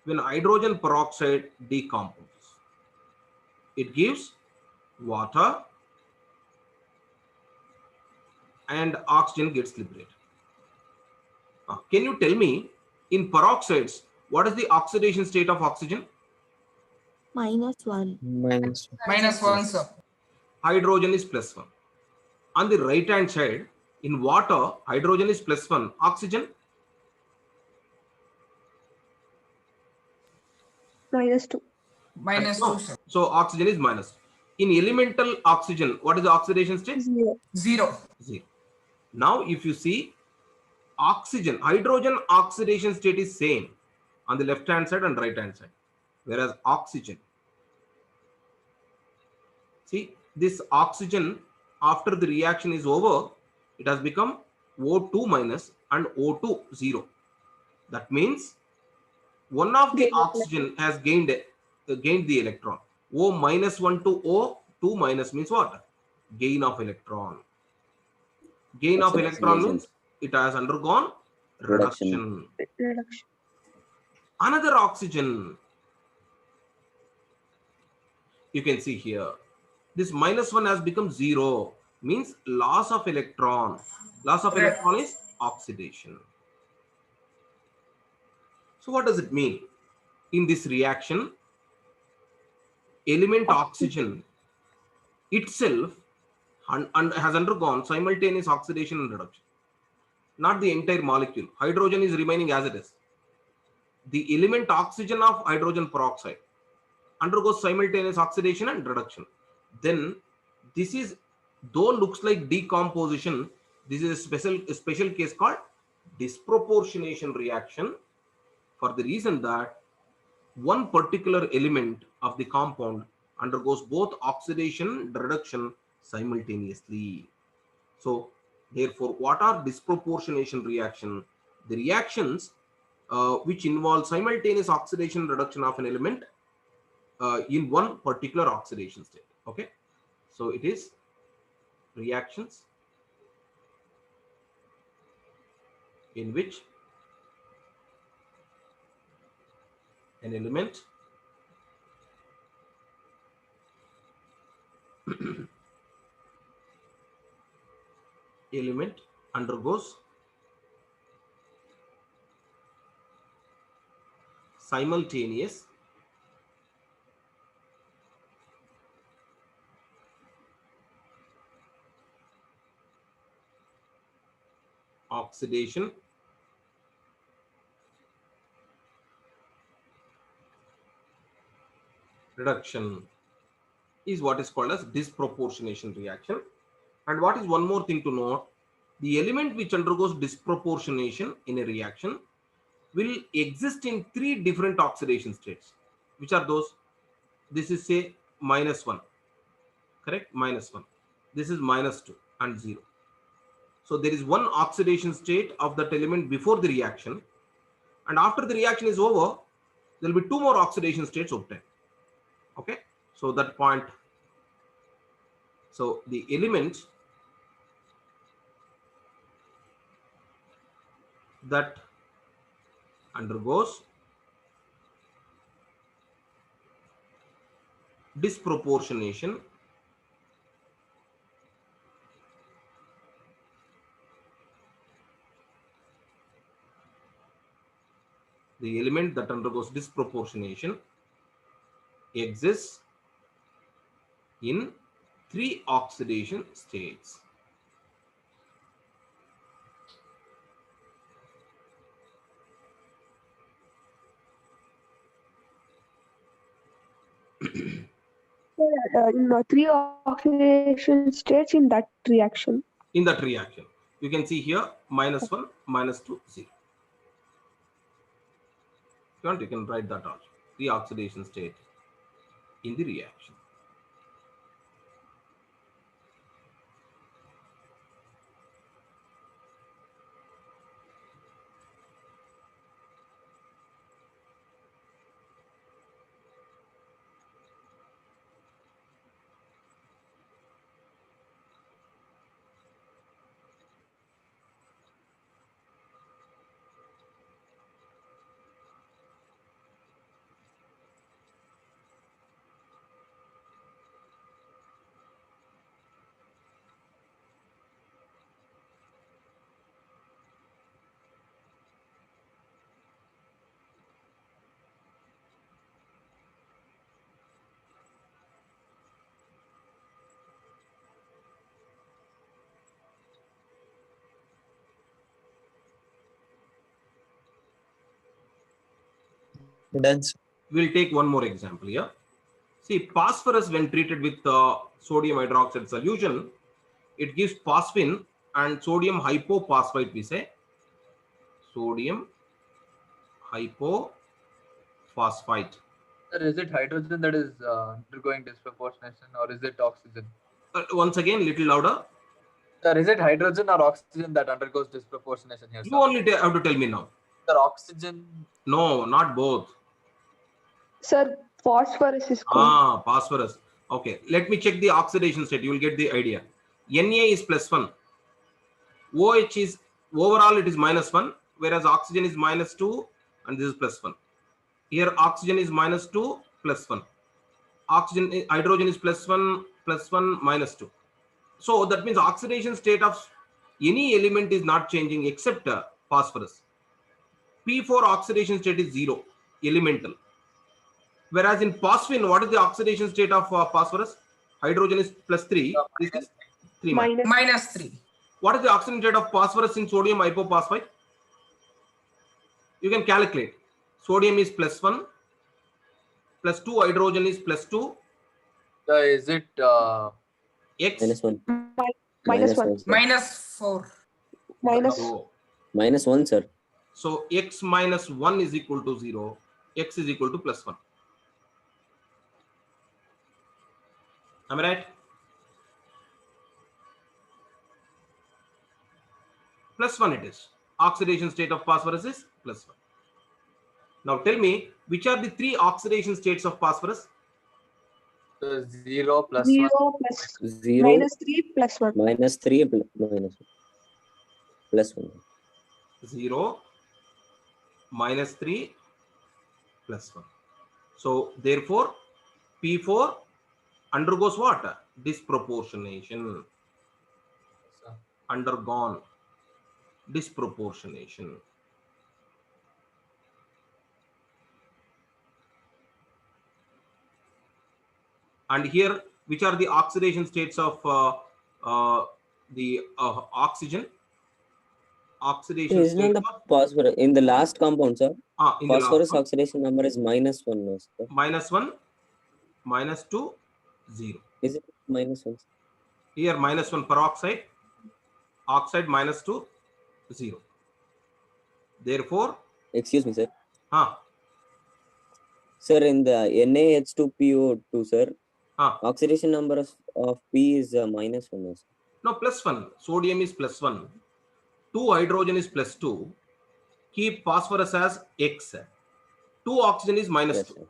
when hydrogen peroxide decomposes? It gives water and oxygen gets liberated. Can you tell me, in peroxides, what is the oxidation state of oxygen? -1. -1, sir. Hydrogen is +1. On the right hand side, in water, hydrogen is +1. Oxygen? -2. -2, sir. So oxygen is minus. In elemental oxygen, what is the oxidation state? 0. 0. Now, if you see oxygen, hydrogen oxidation state is same on the left hand side and right hand side. Whereas oxygen, see, this oxygen after the reaction is over, it has become O2 minus and O2 0. That means one of the oxygen has gained the electron. O minus 1 to O2 minus means what? Gain of electron. Gain of electron means it has undergone reduction. Another oxygen, you can see here, this -1 has become 0, means loss of electron. Loss of electron is oxidation. So what does it mean? In this reaction, element oxygen itself has undergone simultaneous oxidation and reduction. Not the entire molecule. Hydrogen is remaining as it is. The element oxygen of hydrogen peroxide undergoes simultaneous oxidation and reduction. Then this is, though looks like decomposition, this is a special case called disproportionation reaction, for the reason that one particular element of the compound undergoes both oxidation and reduction simultaneously. So therefore, what are disproportionation reaction? The reactions which involve simultaneous oxidation and reduction of an element in one particular oxidation state. Okay, so it is reactions in which an element undergoes simultaneous oxidation reduction is what is called as disproportionation reaction. And what is one more thing to note? The element which undergoes disproportionation in a reaction will exist in three different oxidation states. Which are those? This is say -1, correct? -1. This is -2 and 0. So there is one oxidation state of that element before the reaction, and after the reaction is over, there will be two more oxidation states obtained. Okay, so that point. So the element that undergoes disproportionation the element that undergoes disproportionation exists in three oxidation states. In three oxidation states in that reaction. In that reaction, you can see here -1, -2, 0. If you want, you can write that also. The oxidation state in the reaction. Done, sir. We'll take one more example here. See, phosphorus when treated with sodium hydroxide solution, it gives phosphine and sodium hypophosphite, we say. Sodium hypophosphite. Sir, is it hydrogen that is undergoing disproportionation, or is it oxygen? Once again, little louder. Sir, is it hydrogen or oxygen that undergoes disproportionation here? You only have to tell me now. Sir, oxygen. No, not both. Sir, phosphorus is going. Phosphorus. Okay, let me check the oxidation state. You will get the idea. Na is +1. OH is overall it is -1, whereas oxygen is -2 and this is +1. Here oxygen is -2 +1. Hydrogen is +1 +1 -2. So that means oxidation state of any element is not changing except phosphorus. P4 oxidation state is 0, elemental. Whereas in phosphine, what is the oxidation state of phosphorus? Hydrogen is +3. This is 3 -3. What is the oxidation state of phosphorus in sodium hypophosphite? You can calculate. Sodium is +1, +2, hydrogen is +2. Is it X? -1. -1. -4. -1, sir. So x -1 is equal to 0. X is equal to +1. Am I right? +1 it is. Oxidation state of phosphorus is +1. Now tell me, which are the three oxidation states of phosphorus? 0 +1. 0 plus 0 -3 +1. -3 +1. 0 -3 +1. So therefore, P4 undergoes what? Disproportionation. Undergone disproportionation. And here, which are the oxidation states of the oxygen? Oxidation Isn't state the phosphorus in the last compound, sir? in the last Phosphorus one, oxidation number is -1, no, sir? -1, -2, 0. Is it -1? Here -1 peroxide, oxide -2, 0. Therefore, Excuse me, sir. huh? Sir, in the NaH2PO2, sir, oxidation number of P is -1, no, sir? No, +1. Sodium is +1. 2 hydrogen is +2. Keep phosphorus as X. 2 oxygen is -2.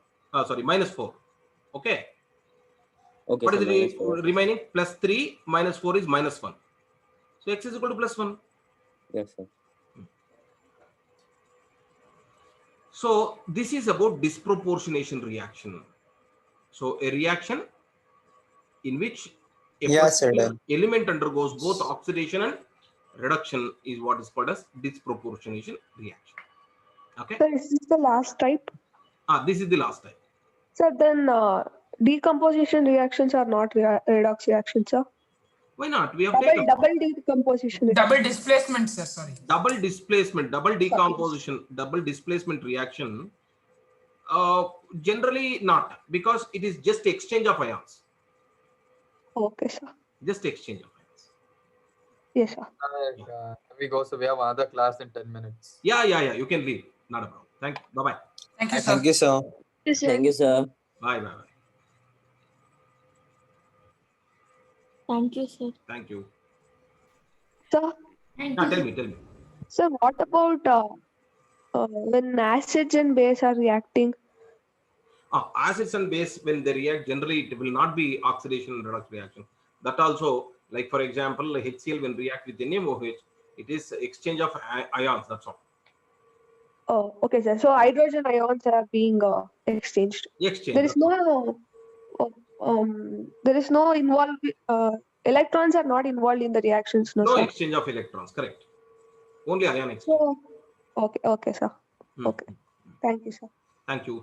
Sorry, -4. Okay. Okay, What sir, is the -4. remaining? +3 -4 is -1. So X is equal to +1. Yes, sir. So this is about disproportionation reaction. So a reaction in which a particular element undergoes both oxidation and reduction is what is called as disproportionation reaction. Okay. So is this the last type? This is the last type. So then decomposition reactions are not redox reactions, sir? Why not? We have taken double decomposition. Double displacement, sir. Sorry. Double displacement, double decomposition, double displacement reaction. Generally not, because it is just exchange of ions. Okay, sir. Just exchange of ions. Yes, sir. We go. So we have another class in 10 minutes. Yeah. You can leave. Not a problem. Thank you. Bye bye. Thank you, sir. Thank you, sir. Thank you, sir. Bye. Thank you, sir. Thank you. Sir? Tell me. So what about when acids and base are reacting? Acids and base, when they react, generally it will not be oxidation and redox reaction. That also, like for example, HCl when react with NaOH, it is exchange of ions. That's all. Oh, okay, sir. So hydrogen ions are being exchanged. Exchange. There is no involved. Electrons are not involved in the reactions, no, No sir. exchange of electrons. Correct. Only ion exchange. So, okay, sir. Okay. Thank you, sir. Thank you.